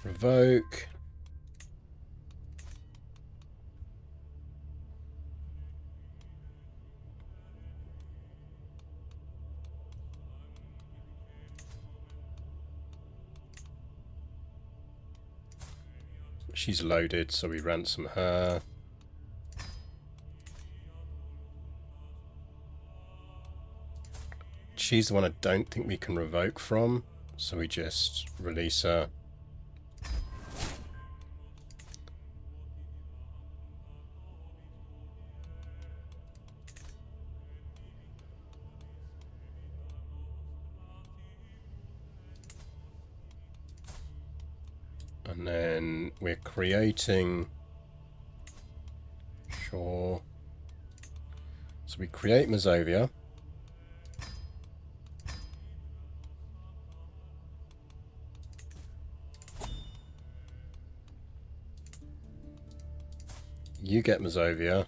Revoke. She's loaded, so we ransom her. She's the one I don't think we can revoke from, so we just release her. And then we're creating... Sure. So we create Mazovia. You get Mazovia.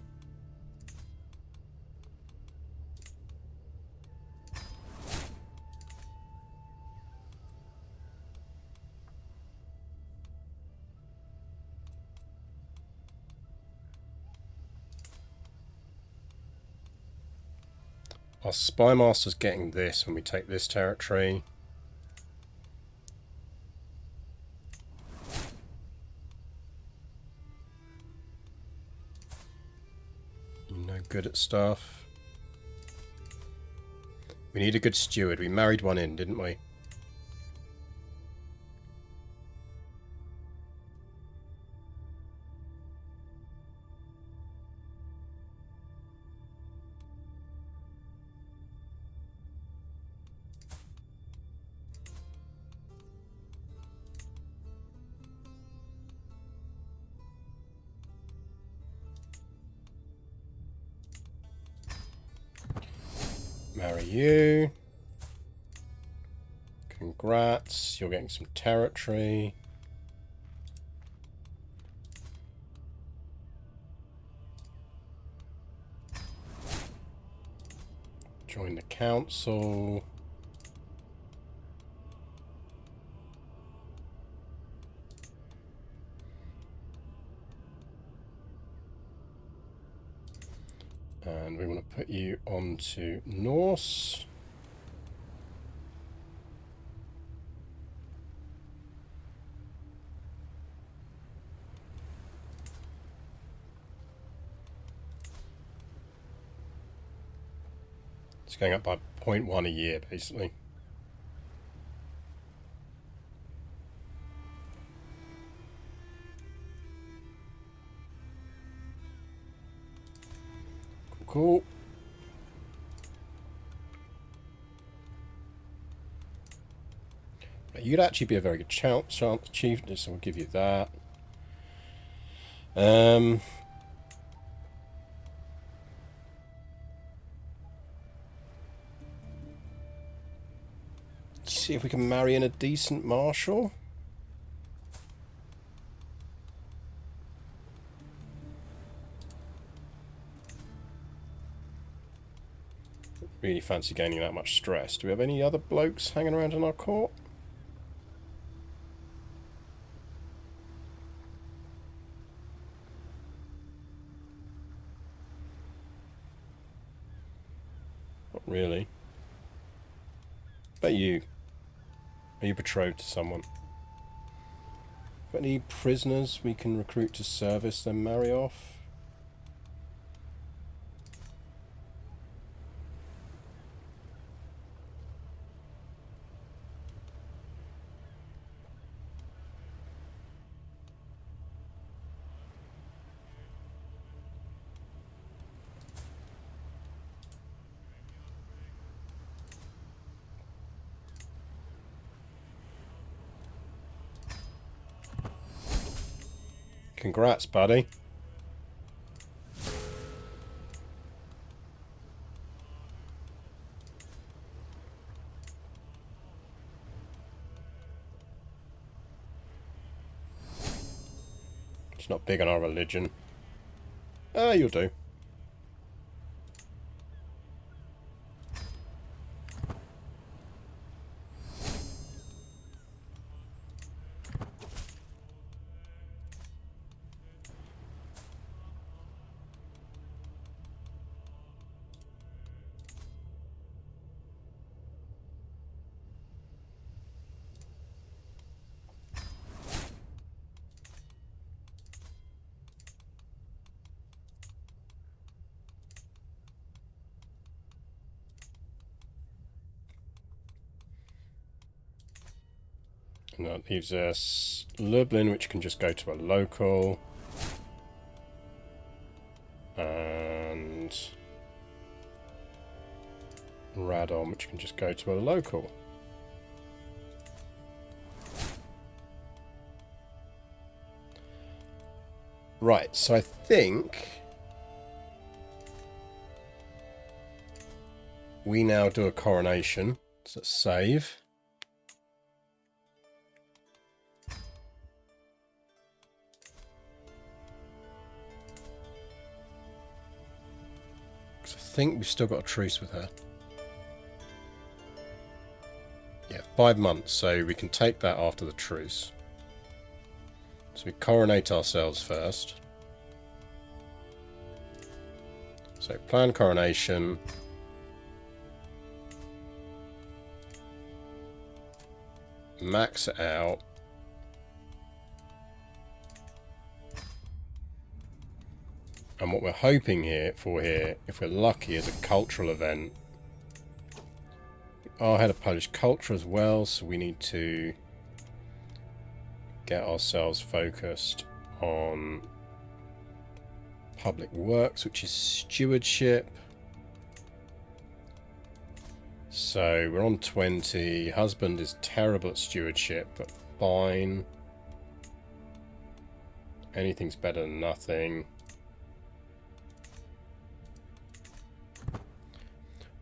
Our Spy Master's getting this when we take this territory. You're no good at stuff. We need a good steward. We married one in, didn't we? Marry you. Congrats, you're getting some territory. Join the council. And we want to put you onto Norse. It's going up by 0.1 a year, basically. Cool. You'd actually be a very good chance chief, so we'll give you that. Let's see if we can marry in a decent marshal. Really fancy gaining that much stress. Do we have any other blokes hanging around in our court? Not really. But you. Are you betrothed to someone? Got any prisoners we can recruit to service then marry off? Congrats, buddy. It's not big on our religion. Ah, you'll do. And that leaves us Lublin, which can just go to a local. And Radom, which can just go to a local. Right, so I think we now do a coronation. So let's save. Because I think we've still got a truce with her. Yeah, 5 months, so we can take that after the truce. So we coronate ourselves first. So plan coronation. Max it out. And what we're hoping here, if we're lucky, is a cultural event. Oh, I had a Polish culture as well, so we need to get ourselves focused on public works, which is stewardship. So we're on 20. Husband is terrible at stewardship, but fine. Anything's better than nothing.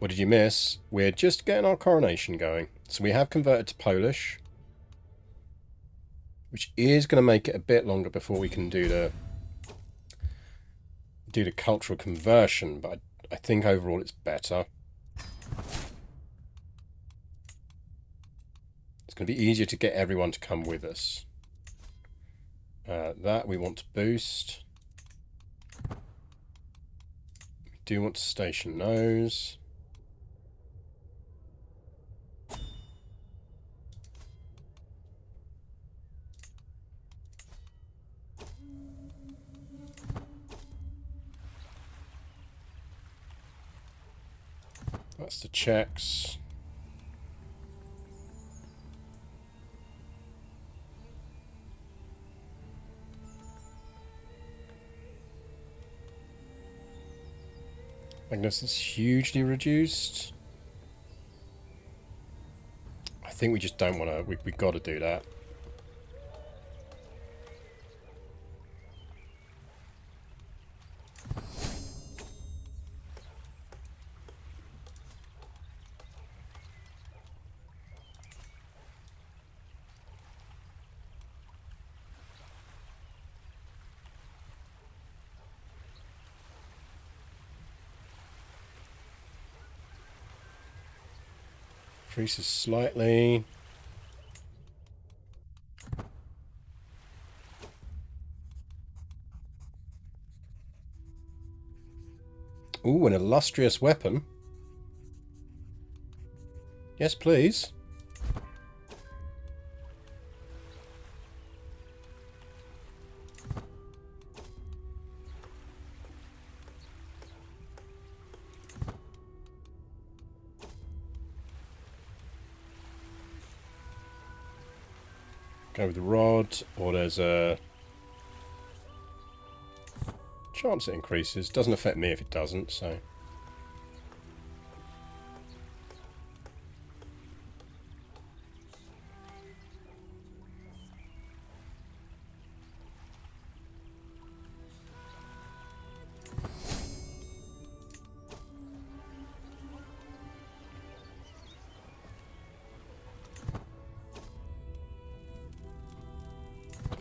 What did you miss? We're just getting our coronation going. So we have converted to Polish, which is going to make it a bit longer before we can do the cultural conversion, but I think overall it's better. It's going to be easier to get everyone to come with us. That we want to boost. We do want to station those. That's the checks. Magnus is hugely reduced. I think we just don't want to. We got to do that. Increases slightly. Ooh, an illustrious weapon. Yes, please. Go with the rod, or there's a chance it increases. Doesn't affect me if it doesn't, so.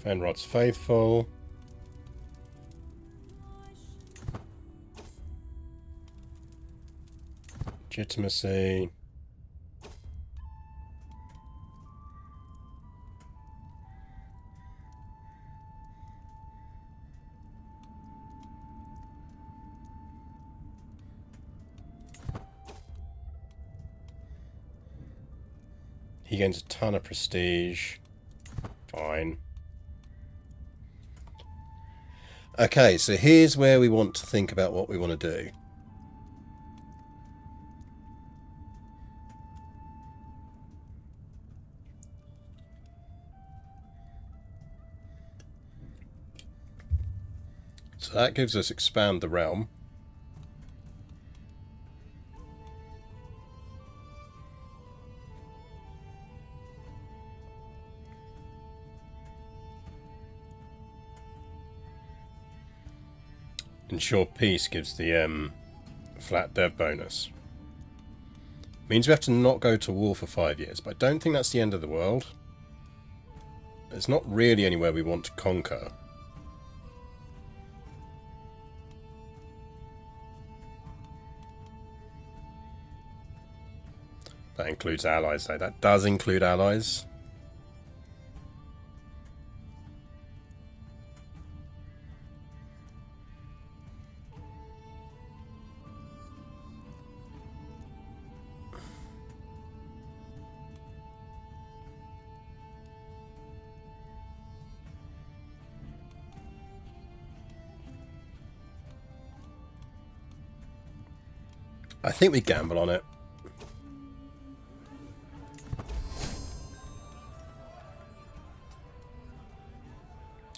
Fenrod's faithful. Legitimacy. He gains a ton of prestige. Fine. Okay, so here's where we want to think about what we want to do. So that gives us expand the realm. Ensure peace gives the flat dev bonus. Means we have to not go to war for 5 years, but I don't think that's the end of the world. There's not really anywhere we want to conquer. That includes allies, though. That does include allies. I think we gamble on it.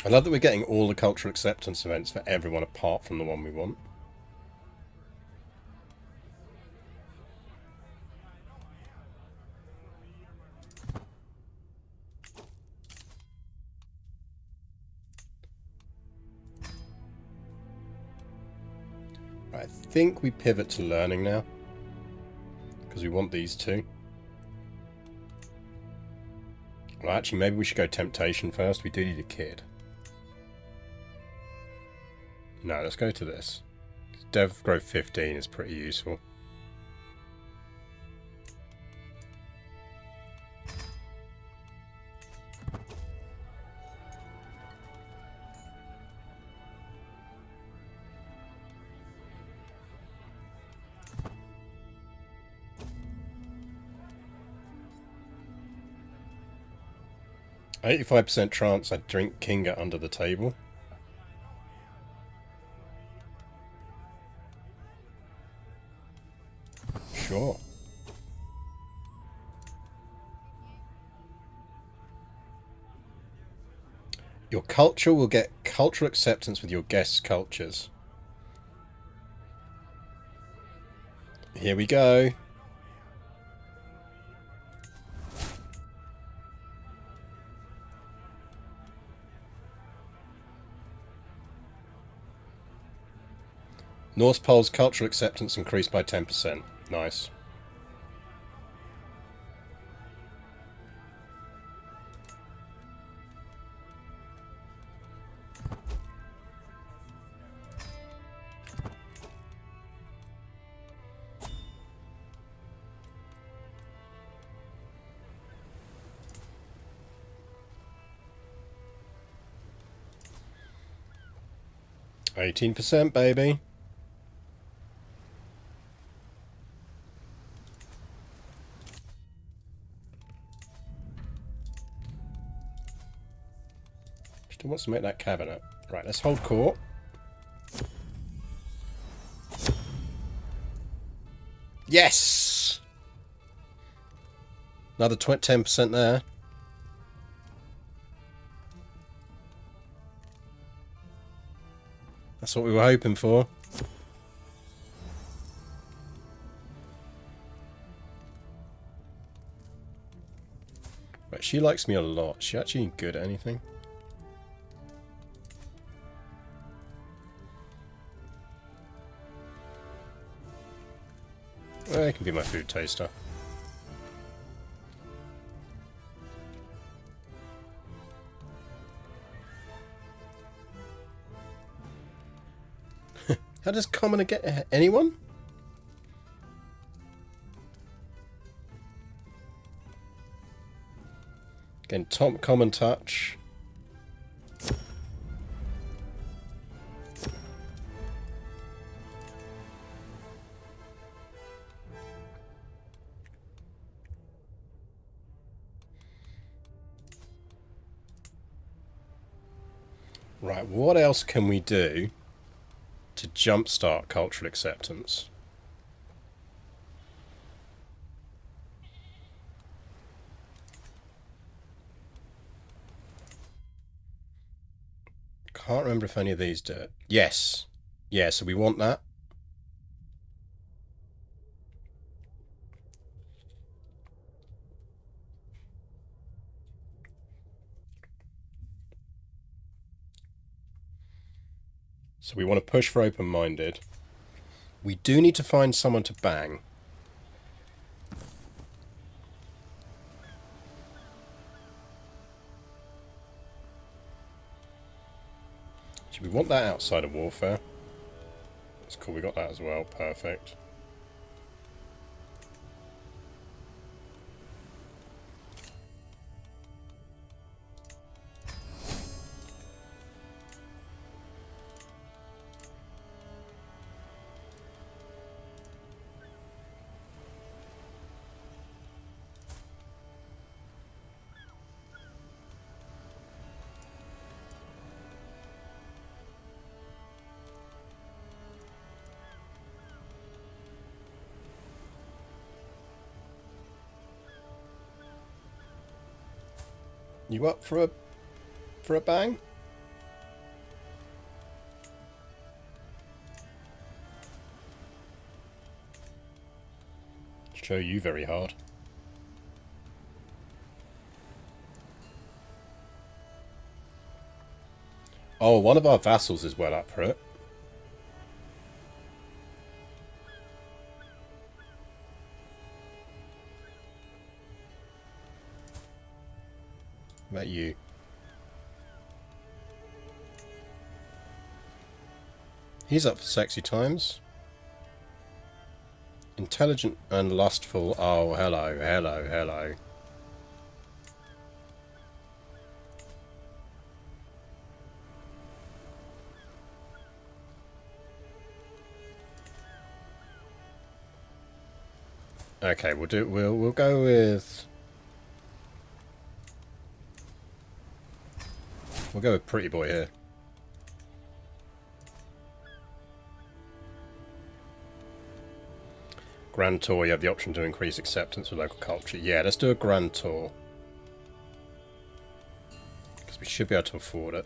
I love that we're getting all the cultural acceptance events for everyone apart from the one we want. I think we pivot to learning now. because we want these two. Well, actually, maybe we should go temptation first. We do need a kid. No, let's go to this. Dev growth 15 is pretty useful. %85 chance I'd drink Kinga under the table. Sure. Your culture will get cultural acceptance with your guests' cultures. Here we go. North Pole's cultural acceptance increased by 10%. Nice. %, baby. Still wants to make that cabinet. Right, let's hold court. Yes! Another 10% there. That's what we were hoping for. Right, she likes me a lot. Is she actually good at anything? Well, it can be my food taster. How does commoner get anyone? Again, top common touch. Right, what else can we do to jumpstart cultural acceptance? Can't remember if any of these do it. Yes. Yeah, so we want that. So we want to push for open-minded. We do need to find someone to bang. So we want that outside of warfare. That's cool, we got that as well. Perfect. You up for a bang? Show you very hard. Oh, one of our vassals is well up for it. What about you? He's up for sexy times. Intelligent and lustful. Oh, hello, hello, hello. Okay, we'll go with pretty boy here. Grand tour, you have the option to increase acceptance of local culture. Yeah, let's do a grand tour. Because we should be able to afford it.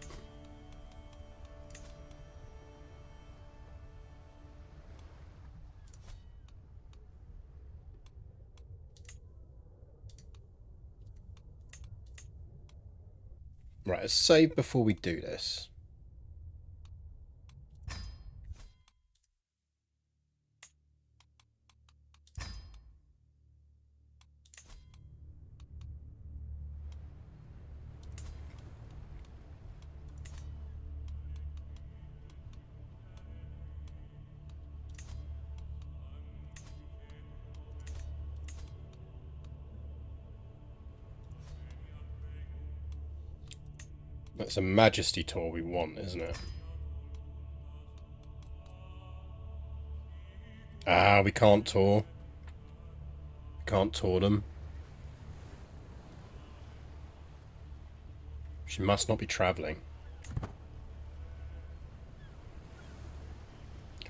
Right, let's save before we do this. That's a majesty tour we want, isn't it? Ah, we can't tour. Can't tour them. She must not be travelling.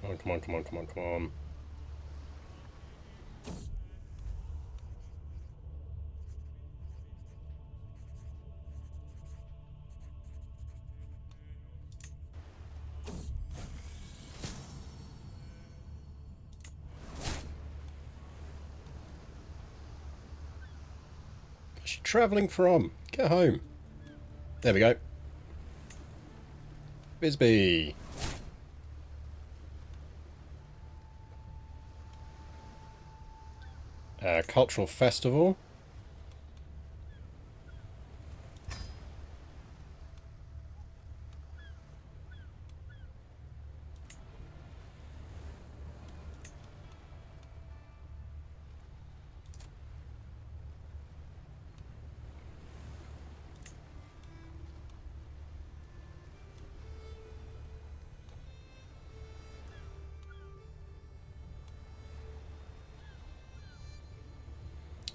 Come on, come on, come on, come on, come on. Where's she travelling from? Get home. There we go. Bisbee. Cultural festival.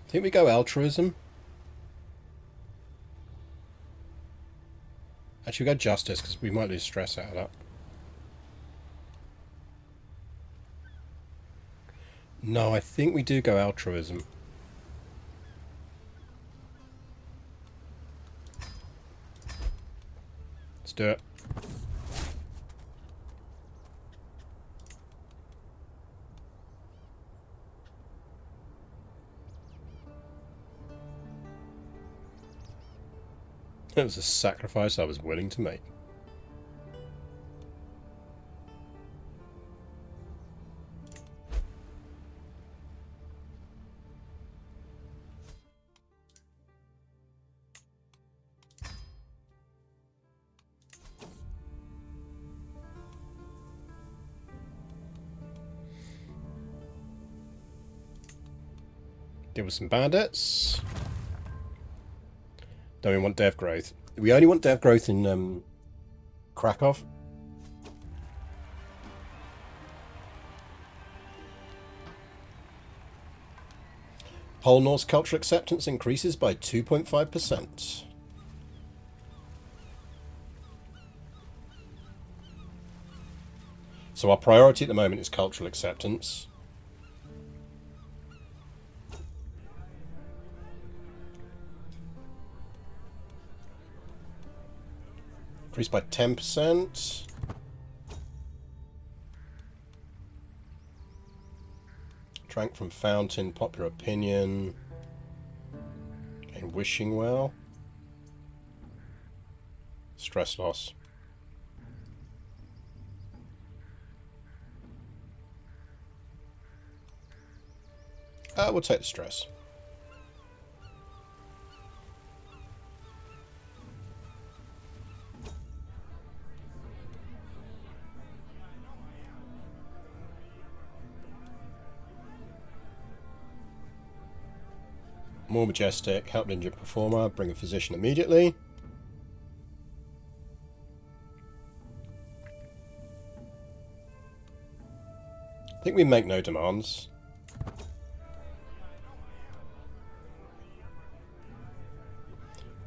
I think we go altruism. Actually, we go justice because we might lose stress out of that. No, I think we do go altruism. Let's do it. It was a sacrifice I was willing to make. Deal with some bandits. Don't we want dev growth? We only want dev growth in Krakow. Pole Norse cultural acceptance increases by 2.5%. So our priority at the moment is cultural acceptance. Increased by 10%. Drank from fountain, popular opinion. Gain wishing well. Stress loss. We'll take the stress. More majestic. Help injured performer. Bring a physician immediately. I think we make no demands.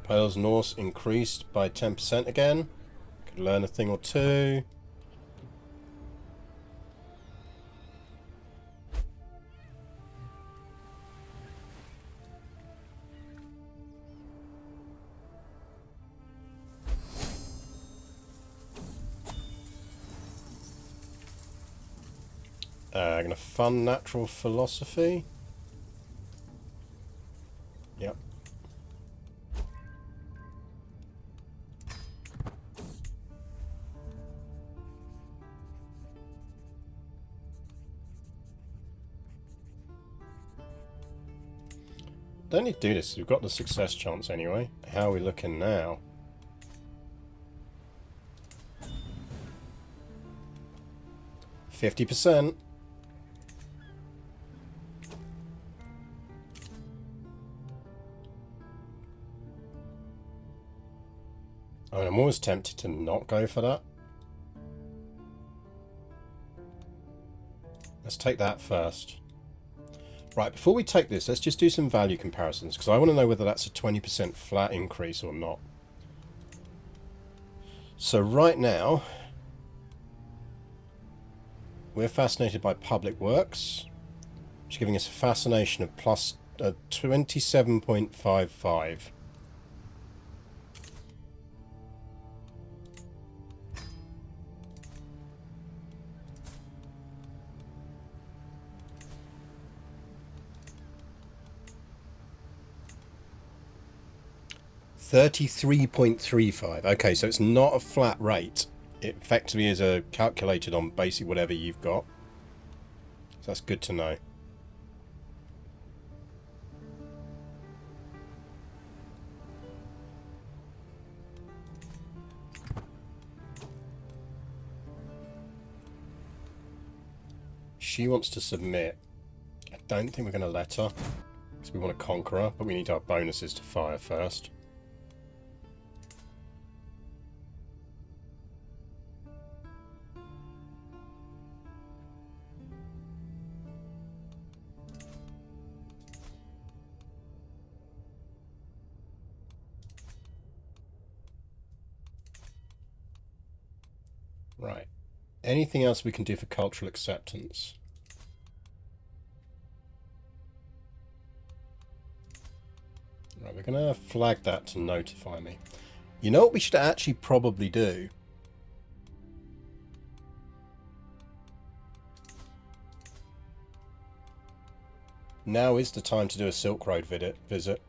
Pales Norse increased by 10% again. Could learn a thing or two. I'm going to fund natural philosophy. Yep. Don't need to do this. We've got the success chance anyway. How are we looking now? %50. I mean, I'm always tempted to not go for that. Let's take that first. Right, before we take this, let's just do some value comparisons, because I want to know whether that's a 20% flat increase or not. So right now, we're fascinated by public works, which is giving us a fascination of plus 27.55. $33.35. Okay, so it's not a flat rate. It effectively is calculated on basically whatever you've got. So that's good to know. She wants to submit. I don't think we're going to let her, because we want to conquer her, but we need our bonuses to fire first. Right. Anything else we can do for cultural acceptance? Right, we're going to flag that to notify me. You know what we should actually probably do? Now is the time to do a Silk Road visit.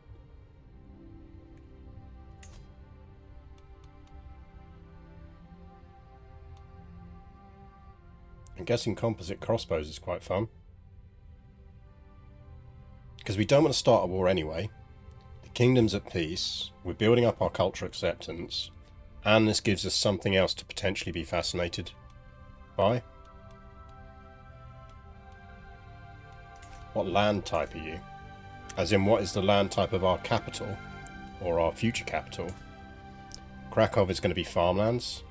I'm guessing composite crossbows is quite fun. Because we don't want to start a war anyway. The kingdom's at peace. We're building up our cultural acceptance. And this gives us something else to potentially be fascinated by. What land type are you? As in, what is the land type of our capital? Or our future capital? Krakow is going to be farmlands.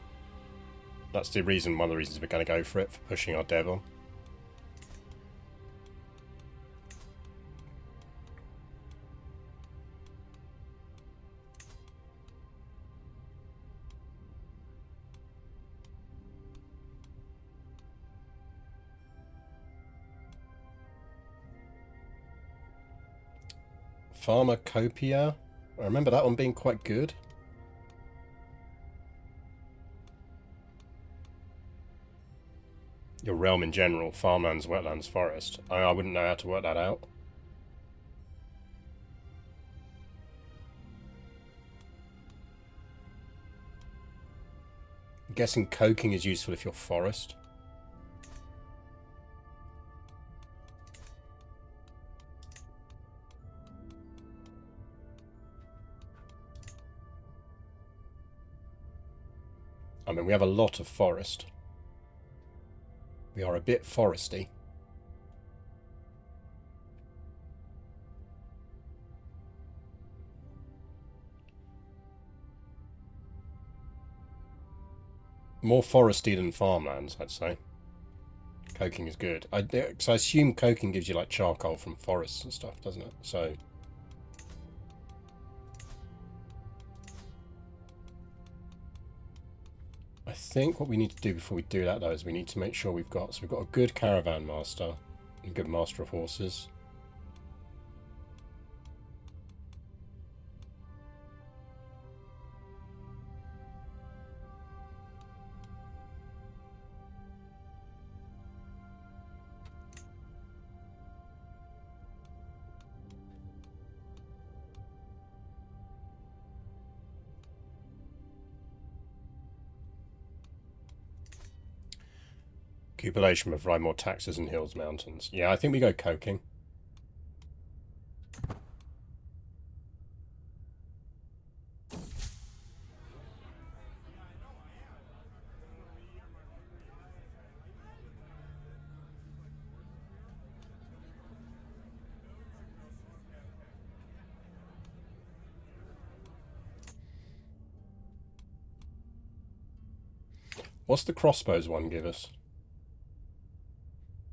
That's the reason, one of the reasons we're going to go for it, for pushing our dev on. Pharmacopoeia. I remember that one being quite good. Your realm in general, farmlands, wetlands, forest. I wouldn't know how to work that out. I'm guessing coking is useful if you're forest. I mean, we have a lot of forest. We are a bit foresty. More foresty than farmlands, I'd say. Coking is good. So I assume coking gives you like charcoal from forests and stuff, doesn't it? So I think what we need to do before we do that though is we need to make sure we've got a good caravan master and a good master of horses. Cupulation will provide more taxes in hills, mountains. Yeah, I think we go coking. What's the crossbows one give us?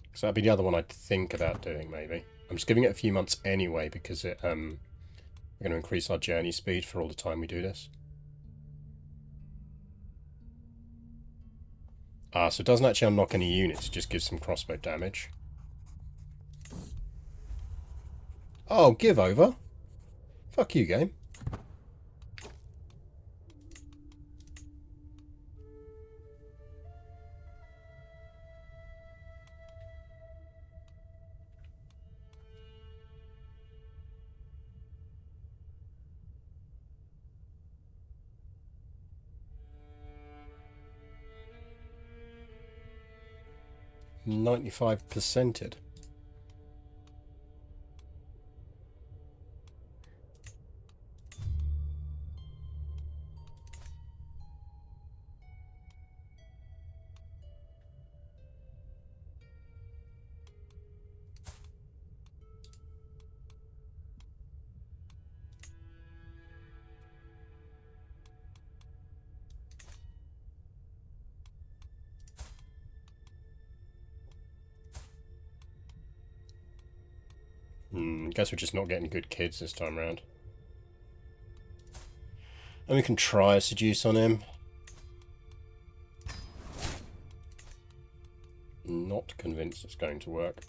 Because that'd be the other one I'd think about doing, maybe. I'm just giving it a few months anyway because we're going to increase our journey speed for all the time we do this. Ah, so it doesn't actually unlock any units, it just gives some crossbow damage. Oh, give over. Fuck you, game. %. Guess we're just not getting good kids this time around. And we can try a seduce on him. Not convinced it's going to work.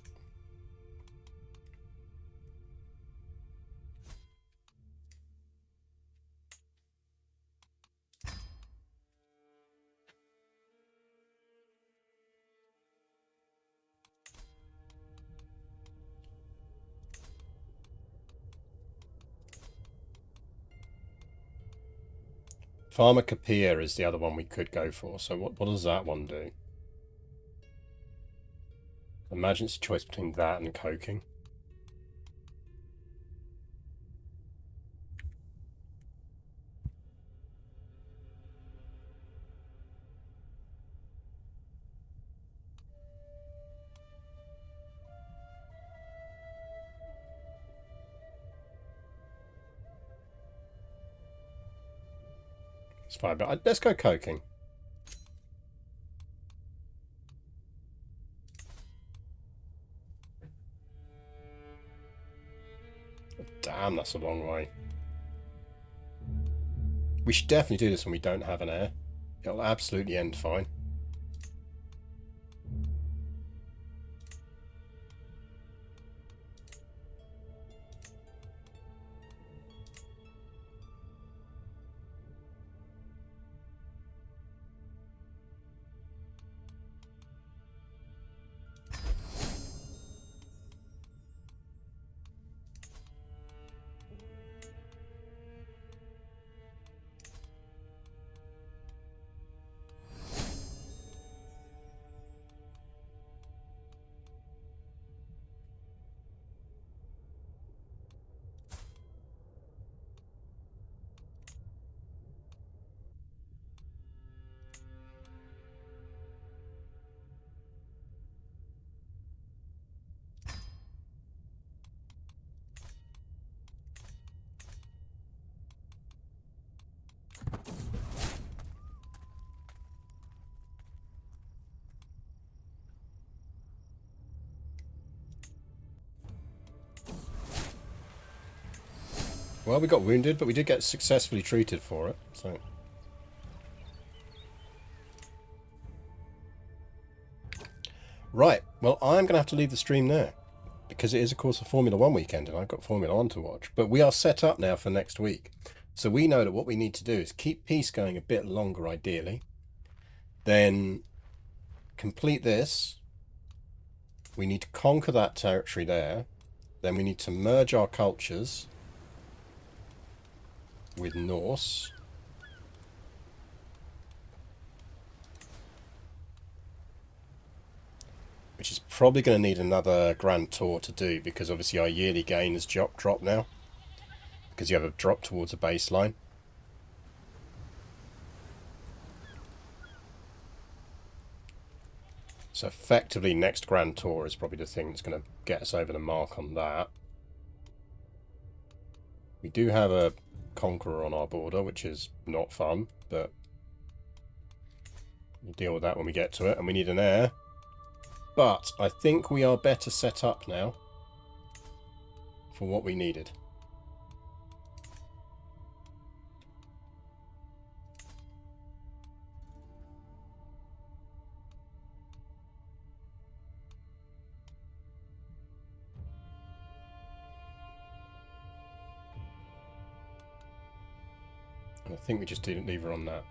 Pharmacopoeia is the other one we could go for. So what does that one do? Imagine it's a choice between that and coking. It's fine, but let's go coking. Damn, that's a long way. We should definitely do this when we don't have an heir. It'll absolutely end fine. Well, we got wounded, but we did get successfully treated for it, so... Right, well, I'm going to have to leave the stream there, because it is, of course, a Formula 1 weekend, and I've got Formula 1 to watch. But we are set up now for next week. So we know that what we need to do is keep peace going a bit longer, ideally. Then complete this. We need to conquer that territory there. Then we need to merge our cultures with Norse. Which is probably going to need another Grand Tour to do, because obviously our yearly gain has dropped now. Because you have a drop towards a baseline. So effectively next Grand Tour is probably the thing that's going to get us over the mark on that. We do have a Conqueror on our border, which is not fun, but we'll deal with that when we get to it. And we need an heir. But I think we are better set up now for what we needed. And I think we just didn't leave her on that.